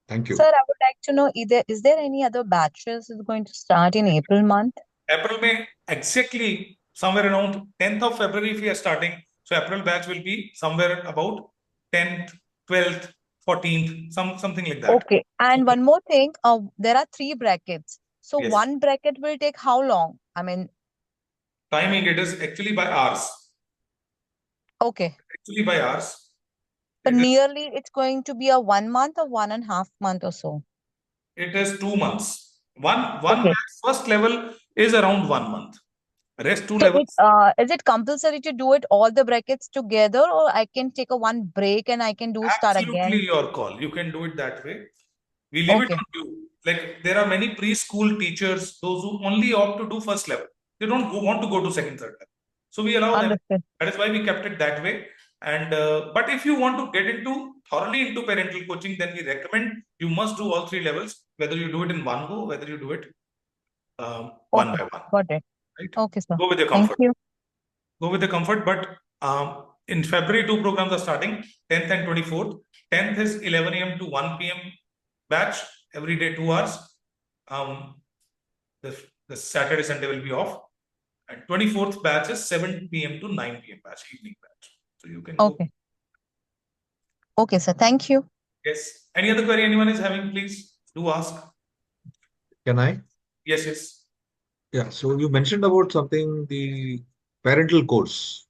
Speaker 2: Thank you.
Speaker 3: Sir, I would like to know either is there any other batches is going to start in April month?
Speaker 1: April, May, exactly somewhere around 10th of February, if we are starting. So April batch will be somewhere about 10th, 12th, 14th, something like that.
Speaker 3: Okay. And one more thing, there are 3 brackets. So
Speaker 1: Yes.
Speaker 3: one bracket will take how long? I mean,
Speaker 1: Timing, it is actually by hours.
Speaker 3: okay.
Speaker 1: Actually by hours.
Speaker 3: But
Speaker 1: It is,
Speaker 3: nearly it's going to be a 1 month or 1.5 month or so.
Speaker 1: it is 2 months. One
Speaker 3: Okay.
Speaker 1: batch, first level is around 1 month. Rest 2
Speaker 3: So
Speaker 1: levels.
Speaker 3: is it compulsory to do it all the brackets together, or I can take a one break and I can start
Speaker 1: Absolutely
Speaker 3: again?
Speaker 1: your call. You can do it that way. We leave it
Speaker 3: Okay.
Speaker 1: on you. Like there are many preschool teachers, those who only opt to do first level. They don't want to go to second, third level. So we allow them.
Speaker 3: Understood.
Speaker 1: That is why we kept it that way. And but if you want to get thoroughly into parental coaching, then we recommend you must do all 3 levels. Whether you do it in one go, whether you do it one
Speaker 3: Okay.
Speaker 1: by one.
Speaker 3: Got it.
Speaker 1: Right?
Speaker 3: Okay, sir.
Speaker 1: Go with your
Speaker 3: Thank
Speaker 1: comfort.
Speaker 3: you.
Speaker 1: Go with the comfort. But in February, 2 programs are starting, 10th and 24th. 10th is 11 a.m. to 1 p.m. batch, every day 2 hours. The Saturday, Sunday will be off. And 24th batch is 7 p.m. to 9 p.m. batch, evening batch. So you can go.
Speaker 3: Okay. Okay, sir. Thank you.
Speaker 1: Yes. Any other query anyone is having, please do ask.
Speaker 2: Can I?
Speaker 1: Yes, yes.
Speaker 2: Yeah. So you mentioned about something, the parental course,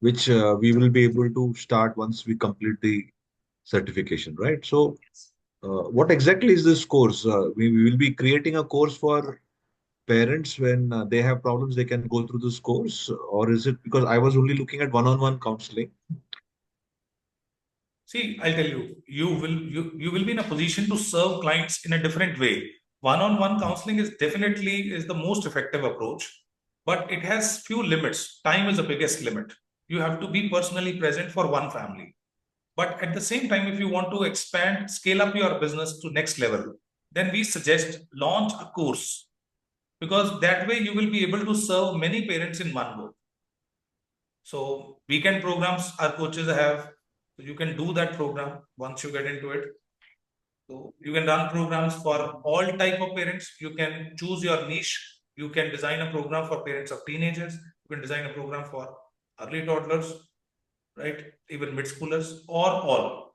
Speaker 2: which we will be able to start once we complete the certification, right? So what exactly is this course? We will be creating a course for parents when they have problems, they can go through this course, or is it because I was only looking at one-on-one counseling?
Speaker 1: See, I'll tell you, you will be in a position to serve clients in a different way. One-on-one counseling is definitely is the most effective approach, but it has few limits. Time is the biggest limit. You have to be personally present for one family. But at the same time, if you want to expand, scale up your business to next level, then we suggest launch a course, because that way you will be able to serve many parents in one go. So weekend programs our coaches have, so you can do that program once you get into it. So you can run programs for all type of parents. You can choose your niche. You can design a program for parents of teenagers. You can design a program for early toddlers, right? Even mid-schoolers or all.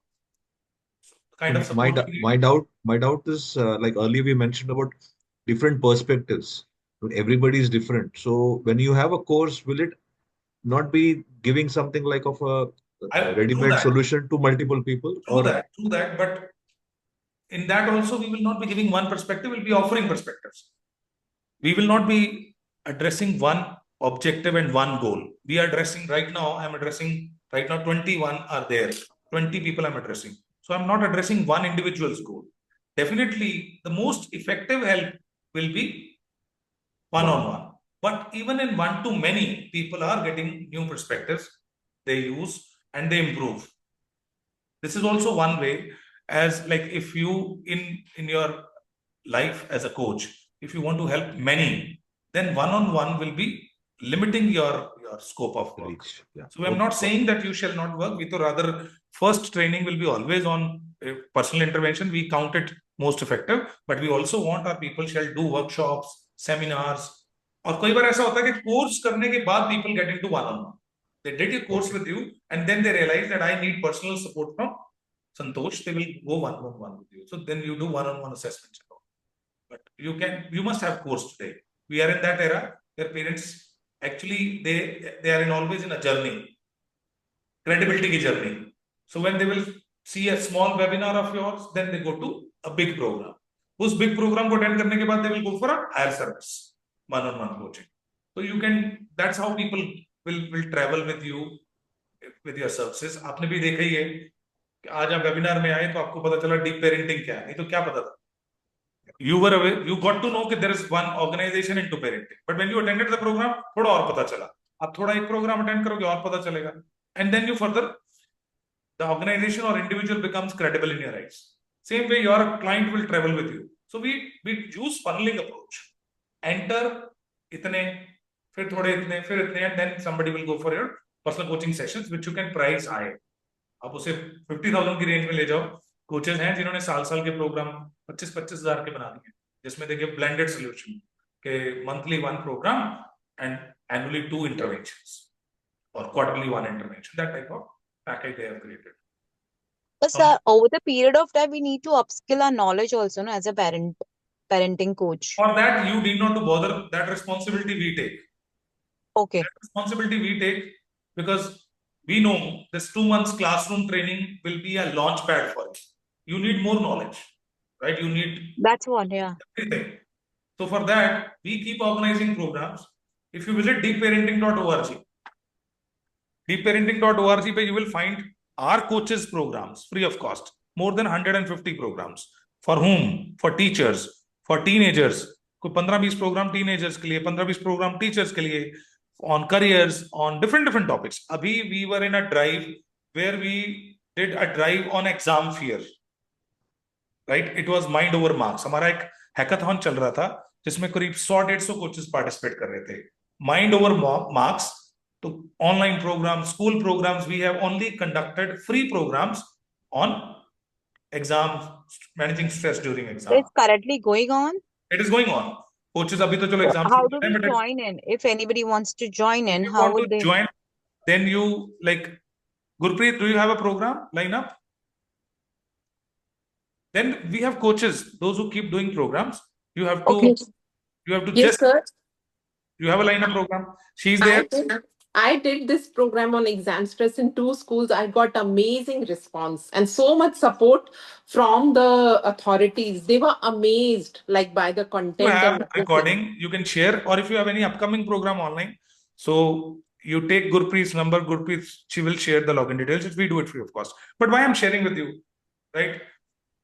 Speaker 1: So the kind of
Speaker 2: My
Speaker 1: support
Speaker 2: dou-
Speaker 1: you
Speaker 2: my
Speaker 1: need.
Speaker 2: doubt is like earlier we mentioned about different perspectives. Everybody is different. So when you have a course, will it not be giving something like of a
Speaker 1: True
Speaker 2: ready-made
Speaker 1: that,
Speaker 2: solution to multiple people? Or
Speaker 1: true that. But in that also, we will not be giving one perspective. We'll be offering perspectives. We will not be addressing one objective and one goal. We are addressing right now, I'm addressing right now 21 are there, 20 people I'm addressing. So I'm not addressing one individual's goal. Definitely the most effective help will be one-on-one. But even in one to many, people are getting new perspectives, they use and they improve. This is also one way, as like if you in your life as a coach, if you want to help many, then one-on-one will be limiting your scope of work.
Speaker 2: reach? Yeah.
Speaker 1: So I'm not saying that you shall not work. We to rather first training will be always on personal intervention. We count it most effective, but we also want our people shall do workshops, seminars. और कई बार ऐसा होता है कि course करने के बाद people get into one-on-one. They did a course with you, and then they realize that I need personal support from Santosh. They will go one-on-one with you. So then you do one-on-one assessments. But you must have course today. We are in that era where parents actually they are always in a journey, credibility ki journey. So when they will see a small webinar of yours, then they go to a big program. उस big program को attend करने के बाद they will go for a higher service, one-on-one coaching. So you can, that's how people will travel with you with your services. आपने भी देखा ही है कि आज आप वेबिनार में आए तो आपको पता चला डीप पेरेंटिंग क्या है, नहीं तो क्या पता था? You were aware, you got to know that there is one organization into parenting, but when you attended the program, थोड़ा और पता चला. आप थोड़ा एक प्रोग्राम अटेंड करोगे और पता चलेगा, and then you further, the organization or individual becomes credible in your eyes. Same way your client will travel with you. So we use funneling approach. Enter इतने, फिर थोड़े इतने, फिर इतने, and then somebody will go for your personal coaching sessions which you can price high. आप उसे 50,000 की range में ले जाओ. कोचेस हैं जिन्होंने साल के प्रोग्राम 25-25 हजार के बना दिए, जिसमें देखिए ब्लेंडेड सोल्यूशन के monthly 1 programme and annually 2 interventions or quarterly 1 intervention. That type of package they have created.
Speaker 3: But sir, over the period of time, we need to upskill our knowledge also, no, as a parenting coach.
Speaker 1: For that, you need not to bother. That responsibility we take.
Speaker 3: Okay.
Speaker 1: That responsibility we take because we know this 2 months classroom training will be a launch pad for you. You need more knowledge, right? You need
Speaker 3: That's what, yeah.
Speaker 1: everything. So for that, we keep organizing programs. If you visit deepparenting.org, deepparenting.org, you will find our coaches programs free of cost. More than 150 programs. For whom? For teachers, for teenagers. कोई 15-20 programme teenagers के लिए, 15-20 programme teachers के लिए, on careers, on different topics. Abhi we were in a drive where we did a drive on exam fear. Right? It was mind over marks. हमारा एक hackathon चल रहा था जिसमें करीब 100-150 कोचेस पार्टिसिपेट कर रहे थे. Mind over marks. तो online programs, school programs, we have only conducted free programs on exams, managing stress during
Speaker 3: So
Speaker 1: exam.
Speaker 3: it's currently going on.
Speaker 1: It is going on. Coaches abhi to chalo exam
Speaker 3: How
Speaker 1: shuru
Speaker 3: do
Speaker 1: ho gaye,
Speaker 3: we
Speaker 1: but
Speaker 3: join in? If anybody wants to join in,
Speaker 1: if you
Speaker 3: how
Speaker 1: want
Speaker 3: would
Speaker 1: to
Speaker 3: they?
Speaker 1: join, then you like Gurpreet, do you have a program line up? Then we have coaches, those who keep doing programs. You have to
Speaker 4: Okay. Yes,
Speaker 1: just,
Speaker 4: sir.
Speaker 1: you have a line up program. She's
Speaker 4: I
Speaker 1: there.
Speaker 4: did this program on exam stress in 2 schools. I got amazing response and so much support from the authorities. They were amazed, like, by the
Speaker 1: You
Speaker 4: content
Speaker 1: have
Speaker 4: and everything.
Speaker 1: recording, you can share, or if you have any upcoming program online, so you take Gurpreet's number, Gurpreet, she will share the login details. We do it free of cost. But why I'm sharing with you, right?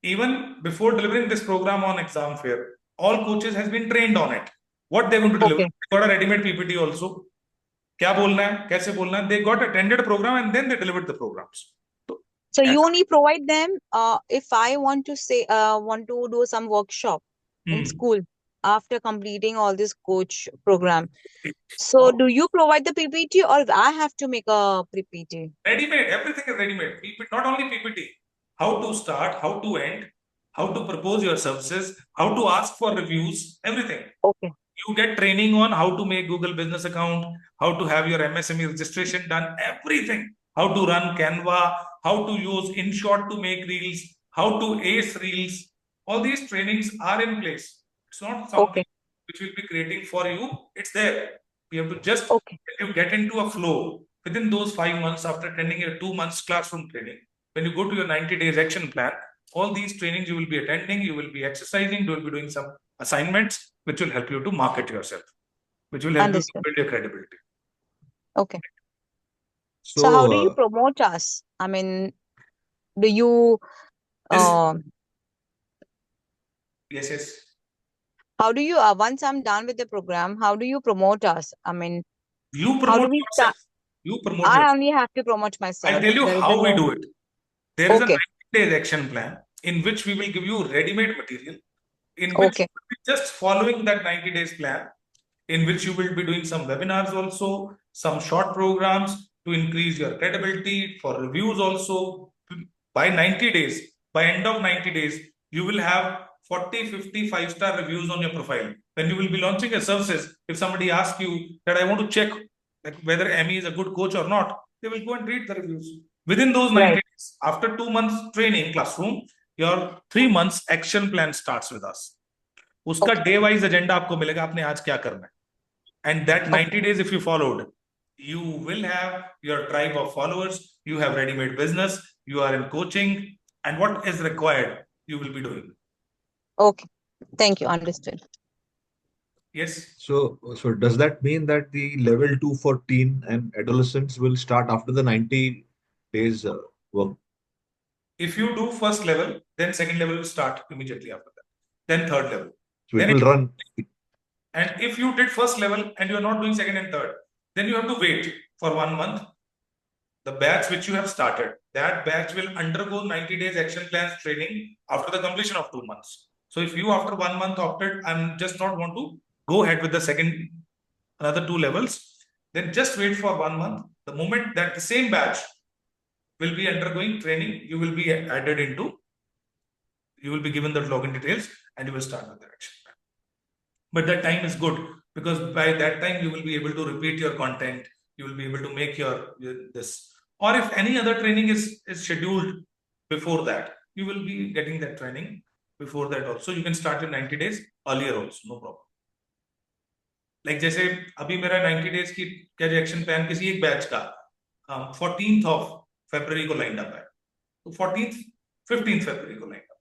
Speaker 1: Even before delivering this program on exam fair, all coaches has been trained on it. What they're going to deliver,
Speaker 3: Okay.
Speaker 1: they got a ready-made PPT also. क्या बोलना है, कैसे बोलना है, they got attended program and then they delivered the programs.
Speaker 3: So you only provide them if I want to say want to do some workshop in school after completing all this coach program. So do you provide the PPT or I have to make a PPT?
Speaker 1: Ready-made, everything is ready-made. PPT, not only PPT, how to start, how to end, how to propose your services, how to ask for reviews, everything.
Speaker 3: Okay.
Speaker 1: You get training on how to make Google business account, how to have your MSME registration done, everything. How to run Canva, how to use InShot to make reels, how to ace reels. All these trainings are in place. It's not something which we'll be creating for you. It's there. We have to just let you get into a flow. Within those 5 months, after attending your 2 months classroom training, when you go to your 90 days action plan, all these trainings you will be attending, you will be exercising, you will be doing some assignments, which will help you to market yourself, which will help you to build your credibility.
Speaker 3: Okay. So how do you promote us? I mean, do you
Speaker 1: Yes.
Speaker 3: How do you once I'm done with the program, how do you promote us? I mean,
Speaker 1: you
Speaker 3: how
Speaker 1: promote
Speaker 3: do we
Speaker 1: yourself.
Speaker 3: start?
Speaker 1: You promote
Speaker 3: I
Speaker 1: yourself.
Speaker 3: only have to promote myself.
Speaker 1: I'll tell you
Speaker 3: There is
Speaker 1: how we
Speaker 3: no-
Speaker 1: do it. There is a
Speaker 3: Okay.
Speaker 1: 90 days action plan in which we will give you ready-made material, in which
Speaker 3: Okay.
Speaker 1: you will be just following that 90 days plan, in which you will be doing some webinars also, some short programs to increase your credibility, for reviews also. By 90 days, by end of 90 days, you will have 40, 50 5-star reviews on your profile. When you will be launching your services, if somebody asks you that I want to check like whether Amy is a good coach or not, they will go and read the reviews. Within those 90 days, after 2 months training classroom, your 3 months action plan starts with us. उसका day wise agenda आपको मिलेगा, आपने आज क्या करना है. And that 90 days, if you followed, you will have your tribe of followers, you have ready-made business, you are in coaching, and what is required, you will be doing.
Speaker 3: Okay. Thank you. Understood.
Speaker 1: Yes.
Speaker 2: So does that mean that the level 2 for teen and adolescents will start after the 90 days work?
Speaker 1: If you do first level, then second level will start immediately after that. Then third level.
Speaker 2: So it
Speaker 1: Then
Speaker 2: will run.
Speaker 1: And if you did first level and you are not doing second and third, then you have to wait for 1 month. The batch which you have started, that batch will undergo 90 days action plans training after the completion of 2 months. So if you after 1 month opted, I'm just not want to go ahead with the second, another 2 levels, then just wait for 1 month. The moment that the same batch will be undergoing training, you will be added into, you will be given the login details and you will start with the action plan. But that time is good because by that time you will be able to repeat your content, you will be able to make your this. Or if any other training is scheduled before that, you will be getting that training before that also. You can start in 90 days earlier also, no problem. Like जैसे अभी मेरा 90 days की क्या action plan किसी एक batch का 14th of February को line up है, तो 14th 15th February को लाइन अप,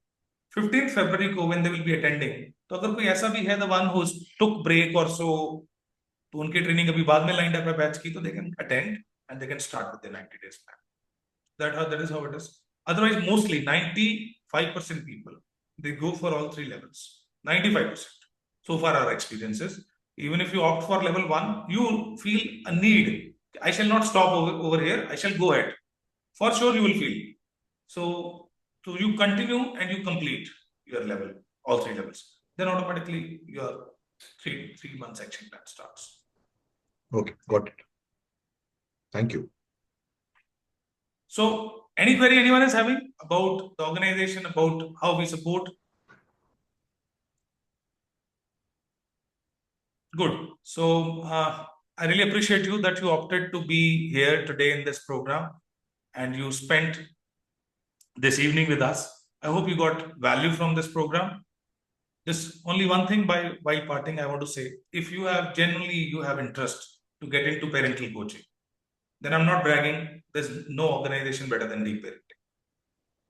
Speaker 1: 15th February को when they will be attending, तो अगर कोई ऐसा भी है the one who took break or so, तो उनकी ट्रेनिंग अभी बाद में लाइन अप है बैच की, तो they can attend and they can start with the 90 days plan. That is how it is. Otherwise, mostly 95% people they go for all 3 levels. 95%. So far, our experiences. Even if you opt for level 1, you feel a need. I shall not stop over here. I shall go ahead. For sure, you will feel. So you continue and you complete your level, all 3 levels. Then automatically your 3 months action plan starts.
Speaker 2: Okay, got it. Thank you.
Speaker 1: So, any query anyone is having about the organization, about how we support? Good. So, I really appreciate you that you opted to be here today in this program and you spent this evening with us. I hope you got value from this program. Just only one thing while parting, I want to say, if you have you have interest to get into parental coaching, then I'm not bragging. There's no organization better than Deep Parenting.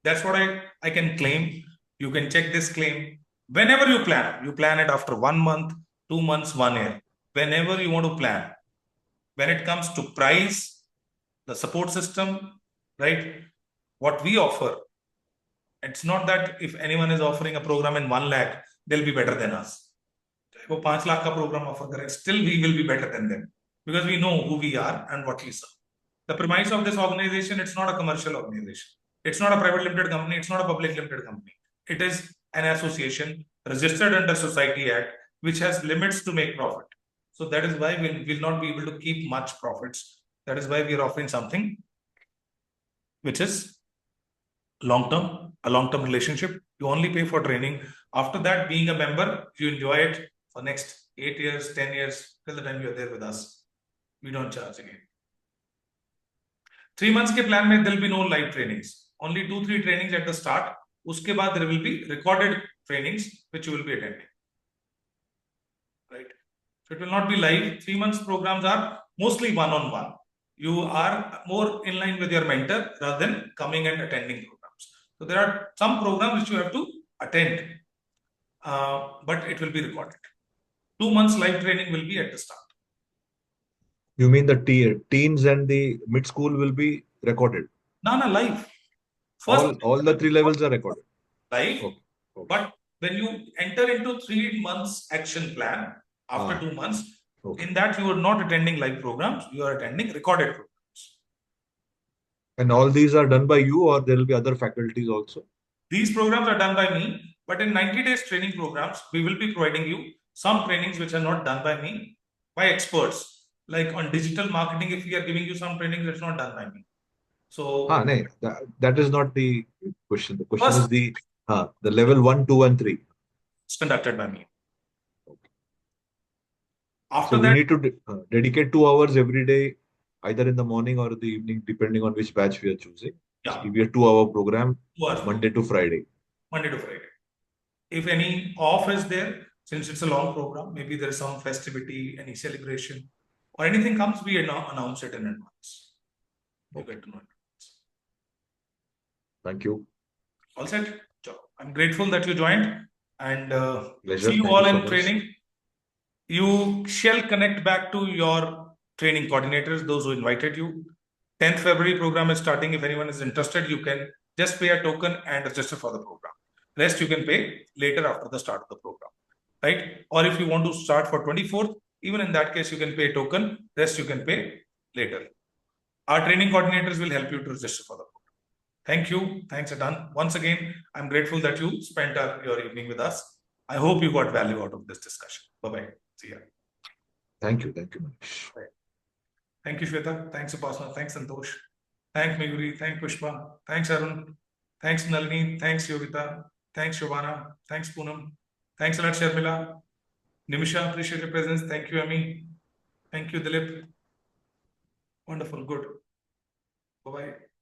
Speaker 1: That's what I can claim. You can check this claim. Whenever you plan it after 1 month, 2 months, 1 year. Whenever you want to plan. When it comes to price, the support system, right? What we offer, it's not that if anyone is offering a program in 1 lakh, they'll be better than us. If a 5 lakh ka program offer, still we will be better than them because we know who we are and what we serve. The premise of this organization, it's not a commercial organization. It's not a private limited company. It's not a public limited company. It is an association registered under Society Act, which has limits to make profit. So that is why we will not be able to keep much profits. That is why we are offering something which is a long-term relationship. You only pay for training. After that, being a member, you enjoy it for next 8 years, 10 years, till the time you are there with us. We don't charge again. 3 months ke plan mein, there will be no live trainings. Only 2-3 trainings at the start. Uske baad there will be recorded trainings which you will be attending. Right? So it will not be live. 3 months programs are mostly one-on-one. You are more in line with your mentor rather than coming and attending programs. So there are some programs which you have to attend, but it will be recorded. 2 months live training will be at the start.
Speaker 2: You mean the teens and the mid-school will be recorded?
Speaker 1: No, live.
Speaker 2: First, all the 3 levels are recorded.
Speaker 1: Live.
Speaker 2: Okay.
Speaker 1: But when you enter into 3 months action plan after 2 months, in that you are not attending live programs, you are attending recorded programs.
Speaker 2: And all these are done by you or there will be other faculties also?
Speaker 1: These programs are done by me, but in 90 days training programs, we will be providing you some trainings which are not done by me, by experts. Like on digital marketing, if we are giving you some training, that's not done by me. So
Speaker 2: that is not the question. The question is the level 1, 2, and 3.
Speaker 1: It's conducted by me.
Speaker 2: Okay.
Speaker 1: After
Speaker 2: so
Speaker 1: that,
Speaker 2: we need to dedicate 2 hours every day, either in the morning or the evening, depending on which batch we are choosing.
Speaker 1: Yeah.
Speaker 2: It will be a 2-hour program, Monday to Friday.
Speaker 1: Monday to Friday. If any off is there, since it's a long program, maybe there is some festivity, any celebration, or anything comes, we announce it in advance. You get to know it.
Speaker 2: Thank you.
Speaker 1: All set. I'm grateful that you joined and
Speaker 2: Pleasure.
Speaker 1: see you
Speaker 2: Thank
Speaker 1: all
Speaker 2: you so
Speaker 1: in
Speaker 2: much.
Speaker 1: training. You shall connect back to your training coordinators, those who invited you. 10th February program is starting. If anyone is interested, you can Just pay a token and register for the program. Rest you can pay later after the start of the program, right? Or if you want to start for 24th, even in that case, you can pay a token. Rest you can pay later. Our training coordinators will help you to register for the program. Thank you. Thanks, Adan. Once again, I'm grateful that you spent your evening with us. I hope you got value out of this discussion. Bye-bye. See ya.
Speaker 2: Thank you, Manish.
Speaker 1: Thank you, Shweta. Thanks, Upasana. Thanks, Santosh. Thanks, Mayuri. Thanks, Pushpa. Thanks, Arun. Thanks, Nalini. Thanks, Yogita. Thanks, Shobana. Thanks, Poonam. Thanks a lot, Sharmila. Nimisha, appreciate your presence. Thank you, Ami. Thank you, Dilip. Wonderful. Good. Bye-bye.